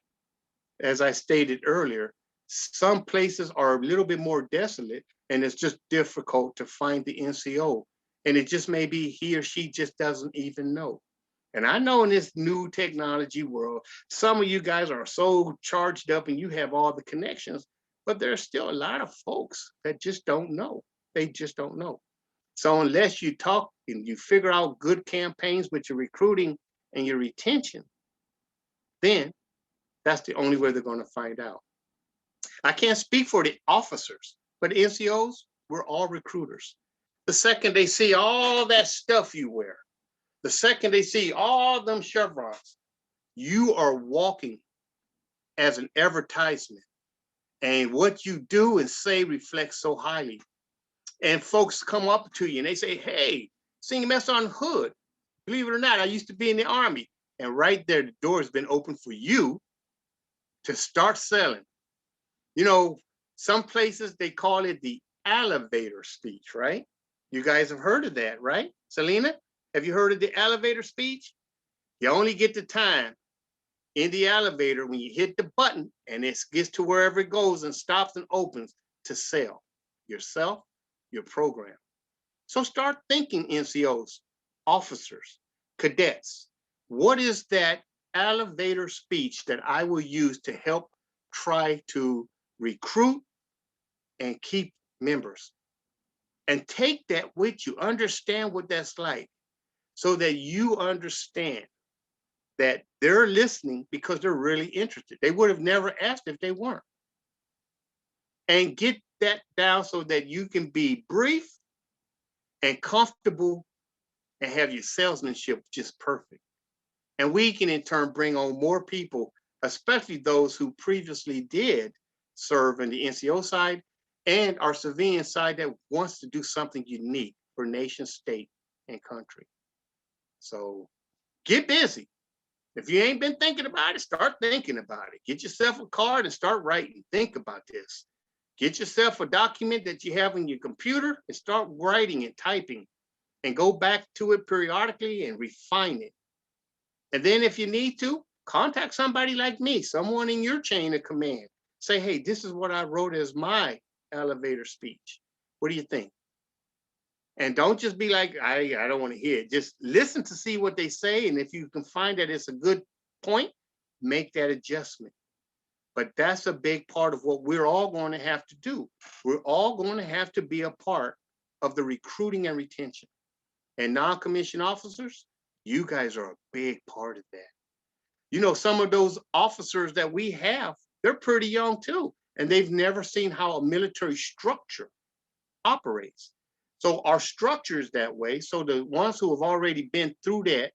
as I stated earlier, some places are a little bit more desolate and it's just difficult to find the NCO. And it just may be he or she just doesn't even know. And I know in this new technology world, some of you guys are so charged up and you have all the connections, but there's still a lot of folks that just don't know. They just don't know. So unless you talk and you figure out good campaigns with your recruiting and your retention, then that's the only way they're going to find out. I can't speak for the officers, but NCOs, we're all recruiters. The second they see all that stuff you wear, the second they see all them chevrons, you are walking as an advertisement. And what you do and say reflects so highly. And folks come up to you and they say, hey, CMS on Hood. Believe it or not, I used to be in the Army. And right there, the door has been open for you to start selling. You know, some places they call it the elevator speech, right? You guys have heard of that, right? Selena, have you heard of the elevator speech? You only get the time in the elevator when you hit the button and it gets to wherever it goes and stops and opens to sell yourself, your program. So start thinking, NCOs, officers, cadets, what is that elevator speech that I will use to help try to recruit and keep members? And take that with you, understand what that's like so that you understand that they're listening because they're really interested. They would have never asked if they weren't. And get that down so that you can be brief and comfortable and have your salesmanship just perfect. And we can in turn bring on more people, especially those who previously did serve in the NCO side and our civilian side that wants to do something unique for nation, state, and country. So get busy. If you ain't been thinking about it, start thinking about it. Get yourself a card and start writing. Think about this. Get yourself a document that you have on your computer and start writing and typing and go back to it periodically and refine it. And then if you need to, contact somebody like me, someone in your chain of command. Say, hey, this is what I wrote as my elevator speech. What do you think? And don't just be like, I don't want to hear it. Just listen to see what they say. And if you can find that it's a good point, make that adjustment. But that's a big part of what we're all going to have to do. We're all going to have to be a part of the recruiting and retention. And non-commissioned officers, you guys are a big part of that. You know, some of those officers that we have, they're pretty young too, and they've never seen how a military structure operates. So our structure is that way. So the ones who have already been through that,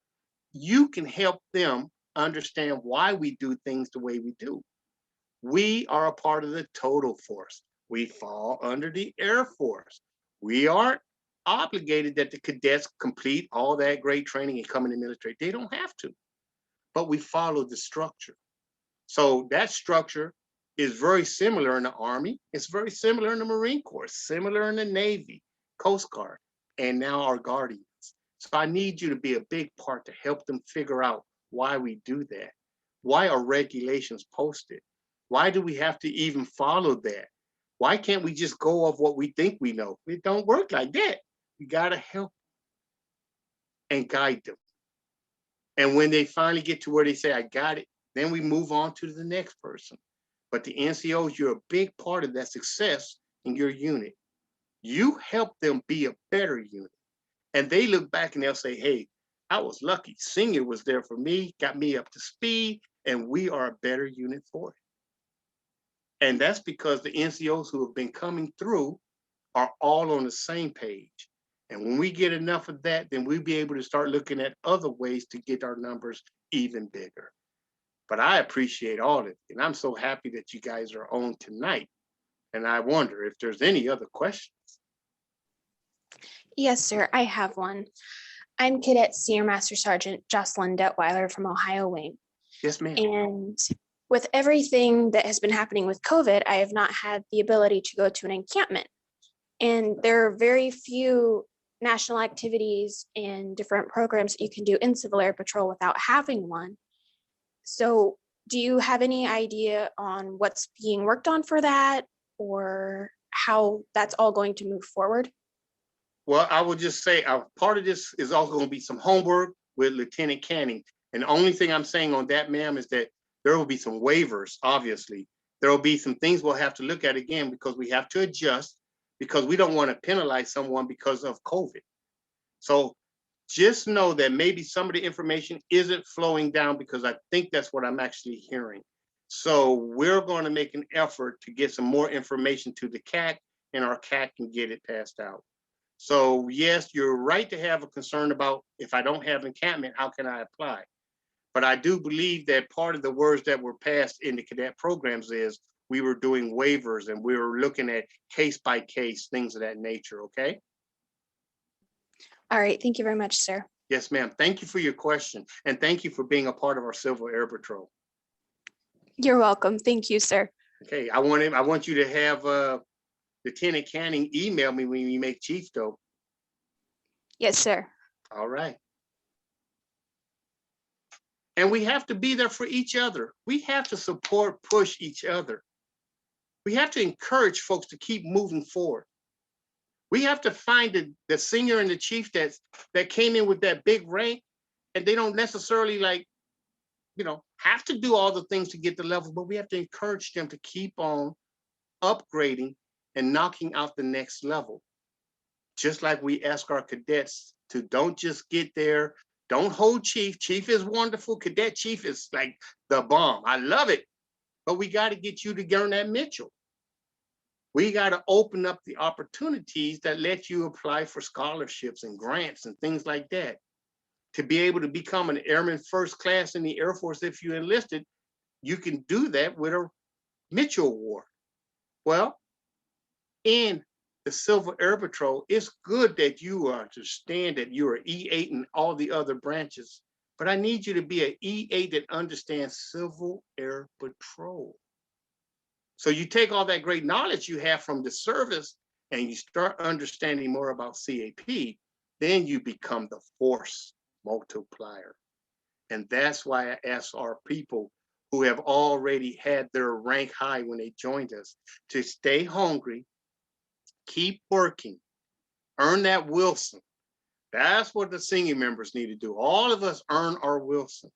you can help them understand why we do things the way we do. We are a part of the total force. We fall under the Air Force. We aren't obligated that the cadets complete all that great training and come in the military. They don't have to, but we follow the structure. So that structure is very similar in the Army. It's very similar in the Marine Corps, similar in the Navy, Coast Guard, and now our Guardians. So I need you to be a big part to help them figure out why we do that. Why are regulations posted? Why do we have to even follow that? Why can't we just go off what we think we know? It don't work like that. You gotta help and guide them. And when they finally get to where they say, I got it, then we move on to the next person. But the NCOs, you're a big part of that success in your unit. You help them be a better unit. And they look back and they'll say, hey, I was lucky. Senior was there for me, got me up to speed, and we are a better unit for it. And that's because the NCOs who have been coming through are all on the same page. And when we get enough of that, then we'll be able to start looking at other ways to get our numbers even bigger. But I appreciate all of it. And I'm so happy that you guys are on tonight. And I wonder if there's any other questions. Yes, sir, I have one. I'm Cadet Senior Master Sergeant Jocelyn Detweiler from Ohio Wing. Yes, ma'am. And with everything that has been happening with COVID, I have not had the ability to go to an encampment. And there are very few national activities and different programs that you can do in Civil Air Patrol without having one. So do you have any idea on what's being worked on for that, or how that's all going to move forward? Well, I will just say part of this is also going to be some homework with Lieutenant Canning. And the only thing I'm saying on that, ma'am, is that there will be some waivers, obviously. There will be some things we'll have to look at again because we have to adjust, because we don't want to penalize someone because of COVID. So just know that maybe some of the information isn't flowing down, because I think that's what I'm actually hearing. So we're going to make an effort to get some more information to the CAC, and our CAC can get it passed out. So yes, you're right to have a concern about, if I don't have encampment, how can I apply? But I do believe that part of the words that were passed in the cadet programs is we were doing waivers and we were looking at case by case, things of that nature, okay? All right, thank you very much, sir. Yes, ma'am. Thank you for your question. And thank you for being a part of our Civil Air Patrol. You're welcome. Thank you, sir. Okay, I want you to have Lieutenant Canning email me when you make chief though. Yes, sir. All right. And we have to be there for each other. We have to support, push each other. We have to encourage folks to keep moving forward. We have to find the senior and the chief that came in with that big rank, and they don't necessarily have to do all the things to get the level, but we have to encourage them to keep on upgrading and knocking out the next level. Just like we ask our cadets to don't just get there, don't hold chief. Chief is wonderful. Cadet chief is like the bomb. I love it. But we got to get you to learn that Mitchell. We got to open up the opportunities that let you apply for scholarships and grants and things like that. To be able to become an airman first class in the Air Force, if you enlisted, you can do that with a Mitchell Award. Well, in the Civil Air Patrol, it's good that you understand that you're an E8 and all the other branches, but I need you to be an E8 that understands Civil Air Patrol. So you take all that great knowledge you have from the service and you start understanding more about CAP, then you become the force multiplier. And that's why I ask our people who have already had their rank high when they joined us to stay hungry, keep working, earn that Wilson. That's what the senior members need to do. All of us earn our Wilson.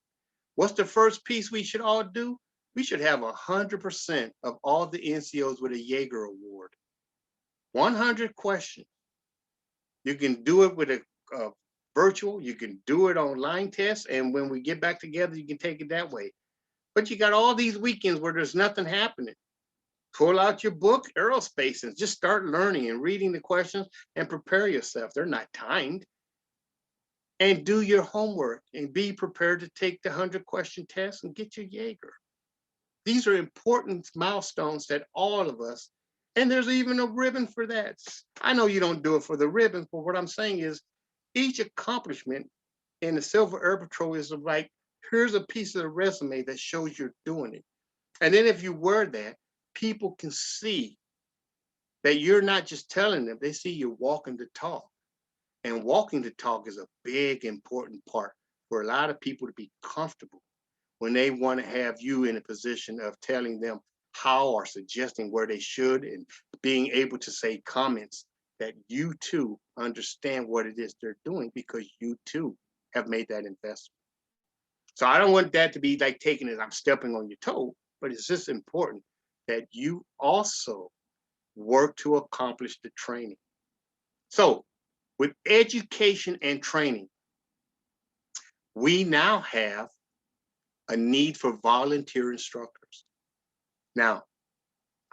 What's the first piece we should all do? We should have 100% of all the NCOs with a Jaeger Award. 100 questions. You can do it with a virtual, you can do it online test, and when we get back together, you can take it that way. But you got all these weekends where there's nothing happening. Pull out your book, Aerospace, and just start learning and reading the questions and prepare yourself. They're not timed. And do your homework and be prepared to take the 100-question test and get your Jaeger. These are important milestones that all of us, and there's even a ribbon for that. I know you don't do it for the ribbon, but what I'm saying is each accomplishment in the Silver Air Patrol is like, here's a piece of the resume that shows you're doing it. And then if you wear that, people can see that you're not just telling them, they see you walking the talk. And walking the talk is a big, important part for a lot of people to be comfortable when they want to have you in a position of telling them how or suggesting where they should and being able to say comments that you too understand what it is they're doing because you too have made that investment. So I don't want that to be like taking it, I'm stepping on your toe, but it's just important that you also work to accomplish the training. So with education and training, we now have a need for volunteer instructors. Now,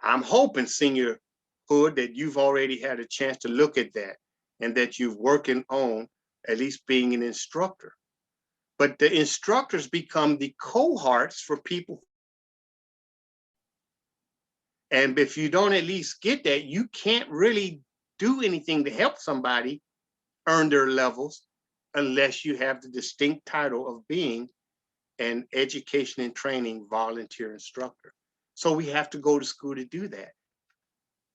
I'm hoping, Senior Hood, that you've already had a chance to look at that and that you've working on at least being an instructor. But the instructors become the cohorts for people. And if you don't at least get that, you can't really do anything to help somebody earn their levels unless you have the distinct title of being an education and training volunteer instructor. So we have to go to school to do that.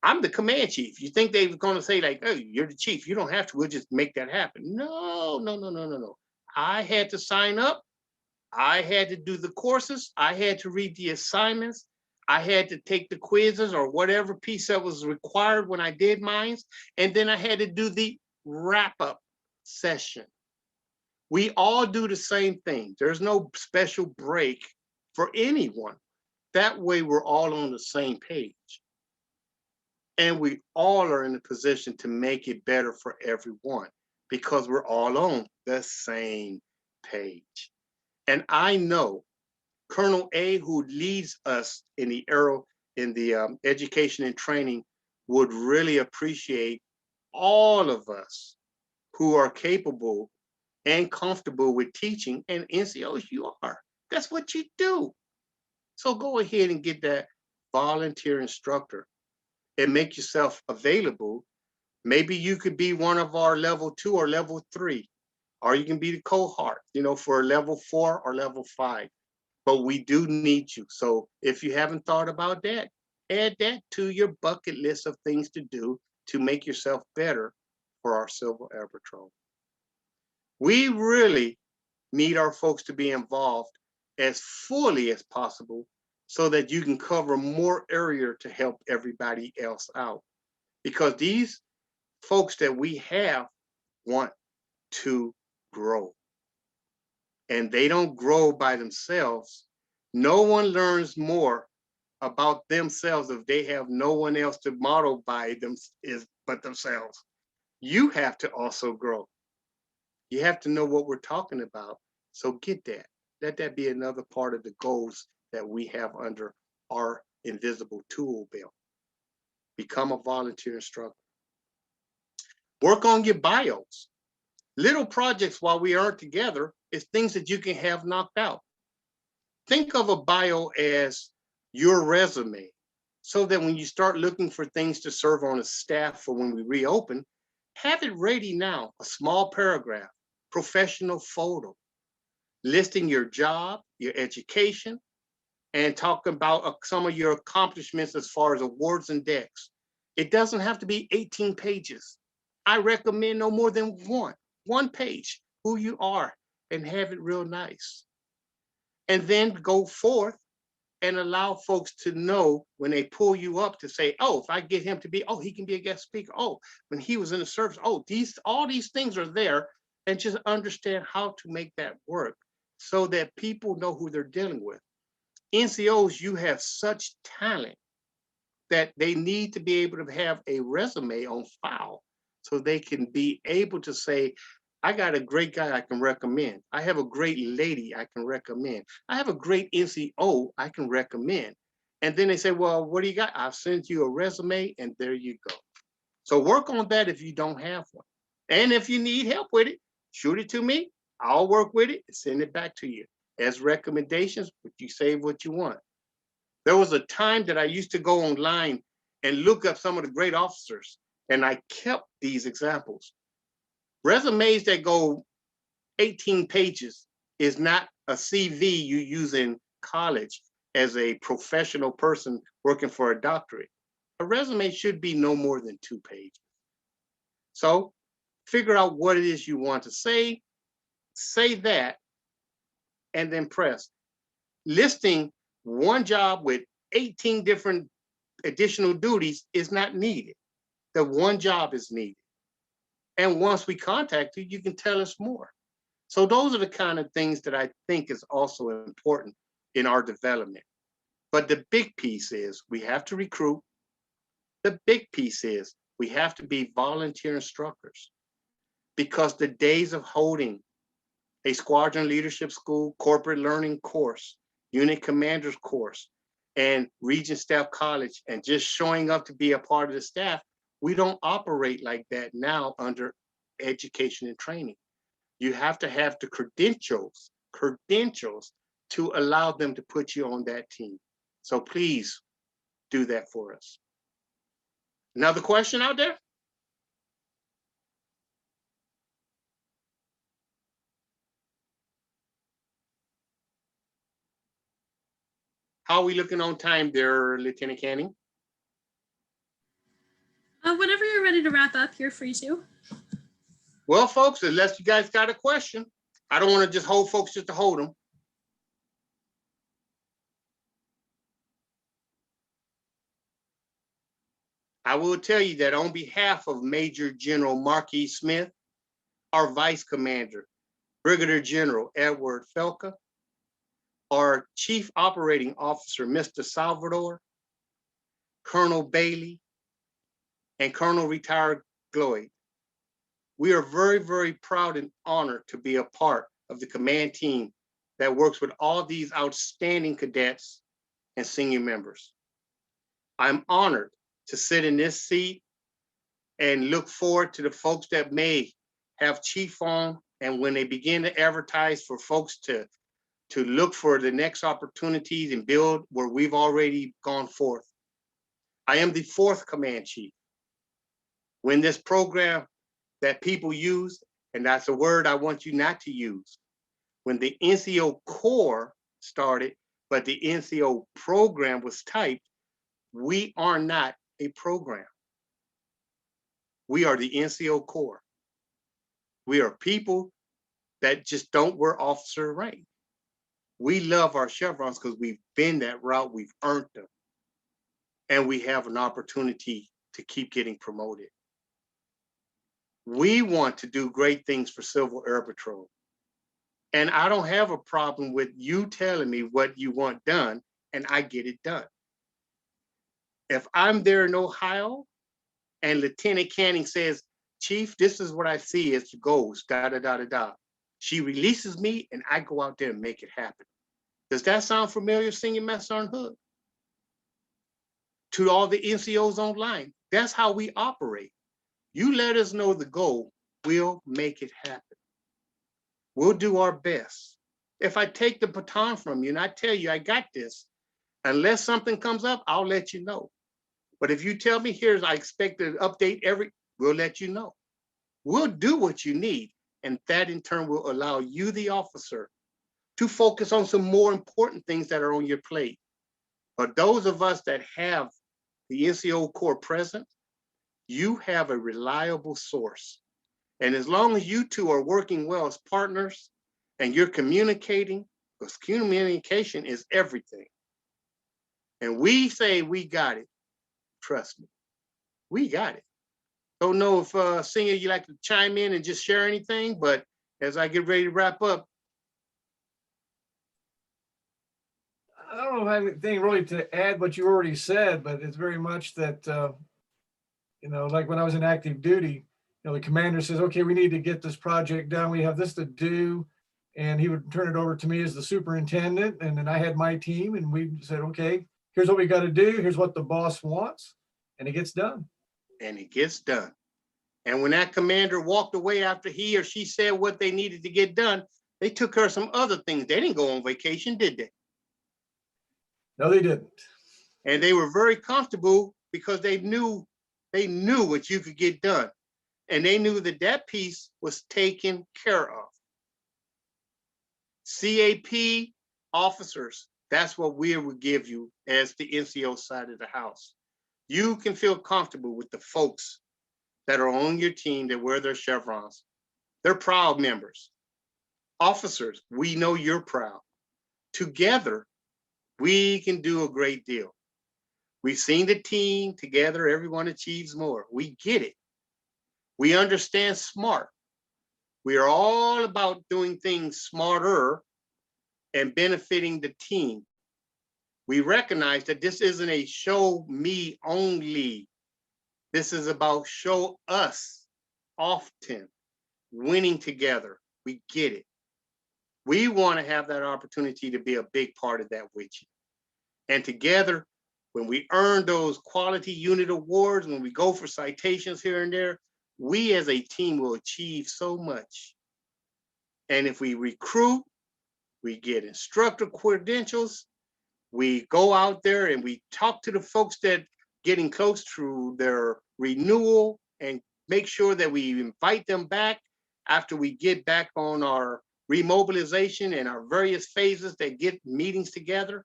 I'm the command chief. You think they're going to say like, oh, you're the chief, you don't have to, we'll just make that happen. No, no, no, no, no, no. I had to sign up. I had to do the courses. I had to read the assignments. I had to take the quizzes or whatever piece that was required when I did mine. And then I had to do the wrap-up session. We all do the same thing. There's no special break for anyone. That way we're all on the same page. And we all are in a position to make it better for everyone because we're all on the same page. And I know Colonel A, who leads us in the education and training, would really appreciate all of us who are capable and comfortable with teaching, and NCOs you are. That's what you do. So go ahead and get that volunteer instructor and make yourself available. Maybe you could be one of our level 2 or level 3, or you can be the cohort, for level 4 or level 5. But we do need you. So if you haven't thought about that, add that to your bucket list of things to do to make yourself better for our Civil Air Patrol. We really need our folks to be involved as fully as possible so that you can cover more area to help everybody else out. Because these folks that we have want to grow. And they don't grow by themselves. No one learns more about themselves if they have no one else to model by them but themselves. You have to also grow. You have to know what we're talking about. So get that. Let that be another part of the goals that we have under our invisible tool belt. Become a volunteer instructor. Work on your bios. Little projects while we aren't together is things that you can have knocked out. Think of a bio as your resume so that when you start looking for things to serve on a staff for when we reopen, have it ready now, a small paragraph, professional photo, listing your job, your education, and talk about some of your accomplishments as far as awards and decks. It doesn't have to be 18 pages. I recommend no more than one page, who you are, and have it real nice. And then go forth and allow folks to know when they pull you up to say, oh, if I get him to be, oh, he can be a guest speaker. Oh, when he was in the service, oh, all these things are there, and just understand how to make that work so that people know who they're dealing with. NCOs, you have such talent that they need to be able to have a resume on file so they can be able to say, I got a great guy I can recommend. I have a great lady I can recommend. I have a great NCO I can recommend. And then they say, well, what do you got? I'll send you a resume, and there you go. So work on that if you don't have one. And if you need help with it, shoot it to me. I'll work with it and send it back to you as recommendations, but you save what you want. There was a time that I used to go online and look up some of the great officers, and I kept these examples. Resumes that go 18 pages is not a CV you use in college as a professional person working for a doctorate. A resume should be no more than 2 pages. So figure out what it is you want to say that, and then press. Listing one job with 18 different additional duties is not needed. The one job is needed. And once we contact you, you can tell us more. So those are the kind of things that I think is also important in our development. But the big piece is we have to recruit. The big piece is we have to be volunteer instructors, because the days of holding a squadron leadership school, corporate learning course, unit commanders course, and region staff college, and just showing up to be a part of the staff, we don't operate like that now under education and training. You have to have the credentials to allow them to put you on that team. So please do that for us. Another question out there? How are we looking on time there, Lieutenant Canning? Whenever you're ready to wrap up, you're free to. Well, folks, unless you guys got a question, I don't want to just hold folks just to hold them. I will tell you that on behalf of Major General Marquis Smith, our Vice Commander, Brigadier General Edward Felka, our Chief Operating Officer, Mr. Salvador, Colonel Bailey, and Colonel Retired Gloyd, we are very, very proud and honored to be a part of the command team that works with all these outstanding cadets and senior members. I'm honored to sit in this seat and look forward to the folks that may have chief on, and when they begin to advertise for folks to look for the next opportunities and build where we've already gone forth. I am the 4th command chief. When this program that people use, and that's a word I want you not to use, when the NCO Corps started, but the NCO program was typed, we are not a program. We are the NCO Corps. We are people that just don't wear officer rank. We love our chevrons because we've been that route, we've earned them, and we have an opportunity to keep getting promoted. We want to do great things for Civil Air Patrol. And I don't have a problem with you telling me what you want done, and I get it done. If I'm there in Ohio and Lieutenant Canning says, Chief, this is what I see as the goals, da-da-da-da-da. She releases me and I go out there and make it happen. Does that sound familiar, Senior Master Sergeant Hood? To all the NCOs online, that's how we operate. You let us know the goal, we'll make it happen. We'll do our best. If I take the baton from you and I tell you I got this, unless something comes up, I'll let you know. But if you tell me, here's, I expect an update we'll let you know. We'll do what you need. And that in turn will allow you, the officer, to focus on some more important things that are on your plate. But those of us that have the NCO Corps present, you have a reliable source. And as long as you two are working well as partners and you're communicating, because communication is everything. And we say we got it. Trust me, we got it. Don't know if Senior, you like to chime in and just share anything, but as I get ready to wrap up. I don't know if I have anything really to add what you already said, but it's very much that, like when I was in active duty, the commander says, okay, we need to get this project done. We have this to do. And he would turn it over to me as the superintendent. And then I had my team and we said, okay, here's what we got to do. Here's what the boss wants. And it gets done. And it gets done. And when that commander walked away after he or she said what they needed to get done, they took care of some other things. They didn't go on vacation, did they? No, they didn't. And they were very comfortable because they knew what you could get done. And they knew that that piece was taken care of. CAP officers, that's what we would give you as the NCO side of the house. You can feel comfortable with the folks that are on your team that wear their chevrons. They're proud members. Officers, we know you're proud. Together, we can do a great deal. We've seen the team together, everyone achieves more. We get it. We understand SMART. We are all about doing things smarter and benefiting the team. We recognize that this isn't a show me only. This is about show us often, winning together. We get it. We want to have that opportunity to be a big part of that with you. And together, when we earn those quality unit awards, when we go for citations here and there, we as a team will achieve so much. And if we recruit, we get instructor credentials, we go out there and we talk to the folks that getting close to their renewal and make sure that we invite them back after we get back on our remobilization and our various phases that get meetings together.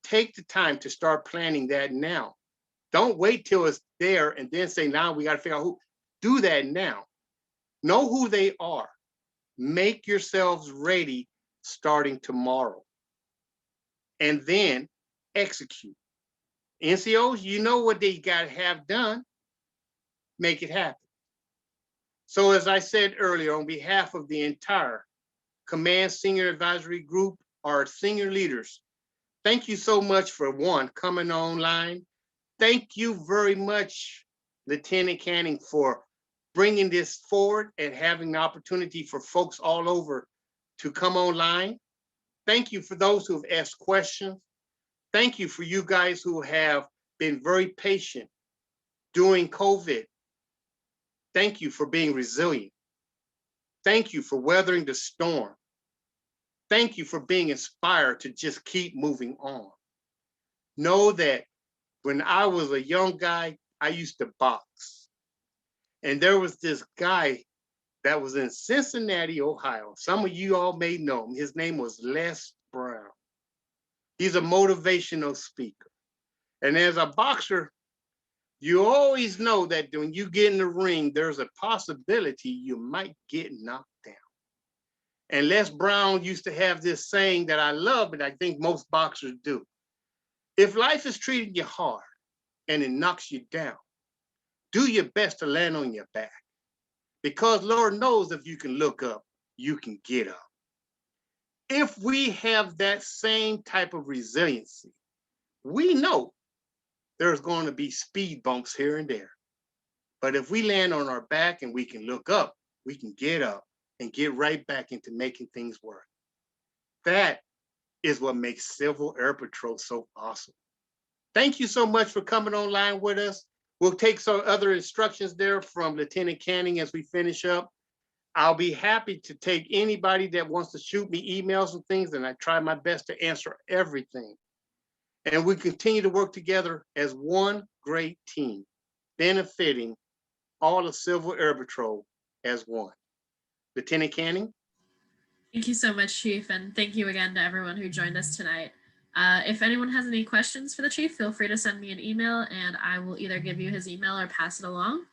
Take the time to start planning that now. Don't wait till it's there and then say, now we got to figure out who. Do that now. Know who they are. Make yourselves ready starting tomorrow. And then execute. NCOs, you know what they got to have done. Make it happen. So as I said earlier, on behalf of the entire Command Senior Advisory Group, our senior leaders, thank you so much for one, coming online. Thank you very much, Lieutenant Canning, for bringing this forward and having the opportunity for folks all over to come online. Thank you for those who have asked questions. Thank you for you guys who have been very patient during COVID. Thank you for being resilient. Thank you for weathering the storm. Thank you for being inspired to just keep moving on. Know that when I was a young guy, I used to box. And there was this guy that was in Cincinnati, Ohio. Some of you all may know him. His name was Les Brown. He's a motivational speaker. And as a boxer, you always know that when you get in the ring, there's a possibility you might get knocked down. And Les Brown used to have this saying that I love, and I think most boxers do. If life is treating you hard and it knocks you down, do your best to land on your back. Because Lord knows if you can look up, you can get up. If we have that same type of resiliency, we know there's going to be speed bumps here and there. But if we land on our back and we can look up, we can get up and get right back into making things work. That is what makes Civil Air Patrol so awesome. Thank you so much for coming online with us. We'll take some other instructions there from Lieutenant Canning as we finish up. I'll be happy to take anybody that wants to shoot me emails and things, and I try my best to answer everything. And we continue to work together as one great team, benefiting all of Civil Air Patrol as one. Lieutenant Canning? Thank you so much, Chief, and thank you again to everyone who joined us tonight. If anyone has any questions for the Chief, feel free to send me an email and I will either give you his email or pass it along.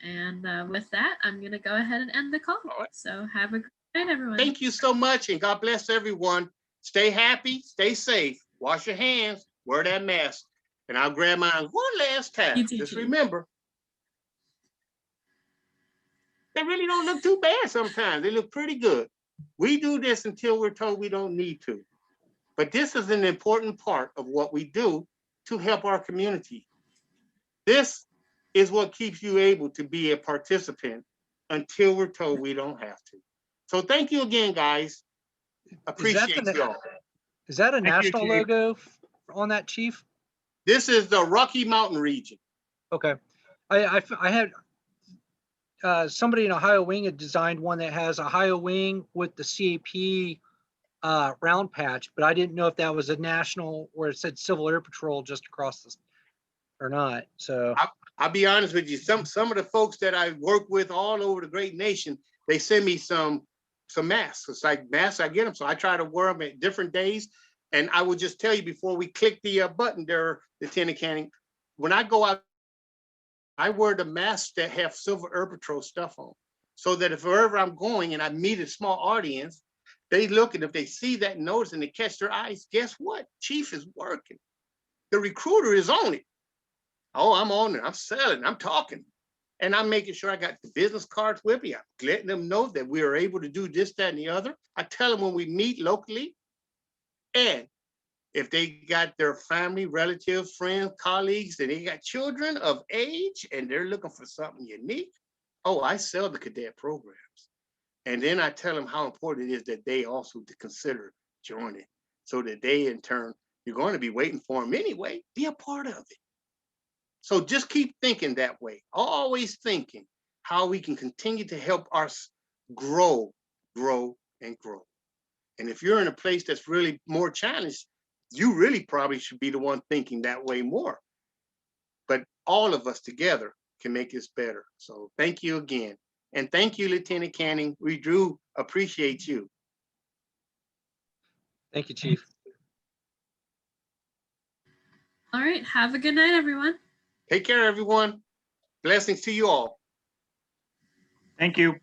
And with that, I'm going to go ahead and end the call. All right. So have a great night, everyone. Thank you so much, and God bless everyone. Stay happy, stay safe, wash your hands, wear that mask. And I'll grab mine one last time. You too, Just Chief. remember, they really don't look too bad sometimes. They look pretty good. We do this until we're told we don't need to. But this is an important part of what we do to help our community. This is what keeps you able to be a participant until we're told we don't have to. So thank you again, guys. Appreciate y'all. Is that a Thank you, national Chief. logo on that, Chief? This is the Rocky Mountain region. Okay. I had somebody in Ohio Wing had designed one that has Ohio Wing with the CAP round patch, but I didn't know if that was a national where it said Civil Air Patrol just across the or not. So I'll be honest with you. Some of the folks that I work with all over the great nation, they send me some masks. It's like masks, I get them. So I try to wear them at different days. And I will just tell you before we click the button there, Lieutenant Canning, when I go out, I wear the masks that have Civil Air Patrol stuff on. So that if wherever I'm going and I meet a small audience, they look, and if they see that notice and they catch their eyes, guess what? Chief is working. The recruiter is on it. Oh, I'm on it. I'm selling. I'm talking. And I'm making sure I got the business cards with me. I'm letting them know that we are able to do this, that, and the other. I tell them when we meet locally. And if they got their family, relatives, friends, colleagues, and they got children of age and they're looking for something unique, oh, I sell the cadet programs. And then I tell them how important it is that they also to consider joining so that they, in turn, you're going to be waiting for them anyway, be a part of it. So just keep thinking that way, always thinking how we can continue to help us grow, and grow. And if you're in a place that's really more challenged, you really probably should be the one thinking that way more. But all of us together can make this better. So thank you again. And thank you, Lieutenant Canning. We do appreciate you. thank you, Chief. All right. Have a good night, everyone. Take care, everyone. Blessings to you all. Thank you.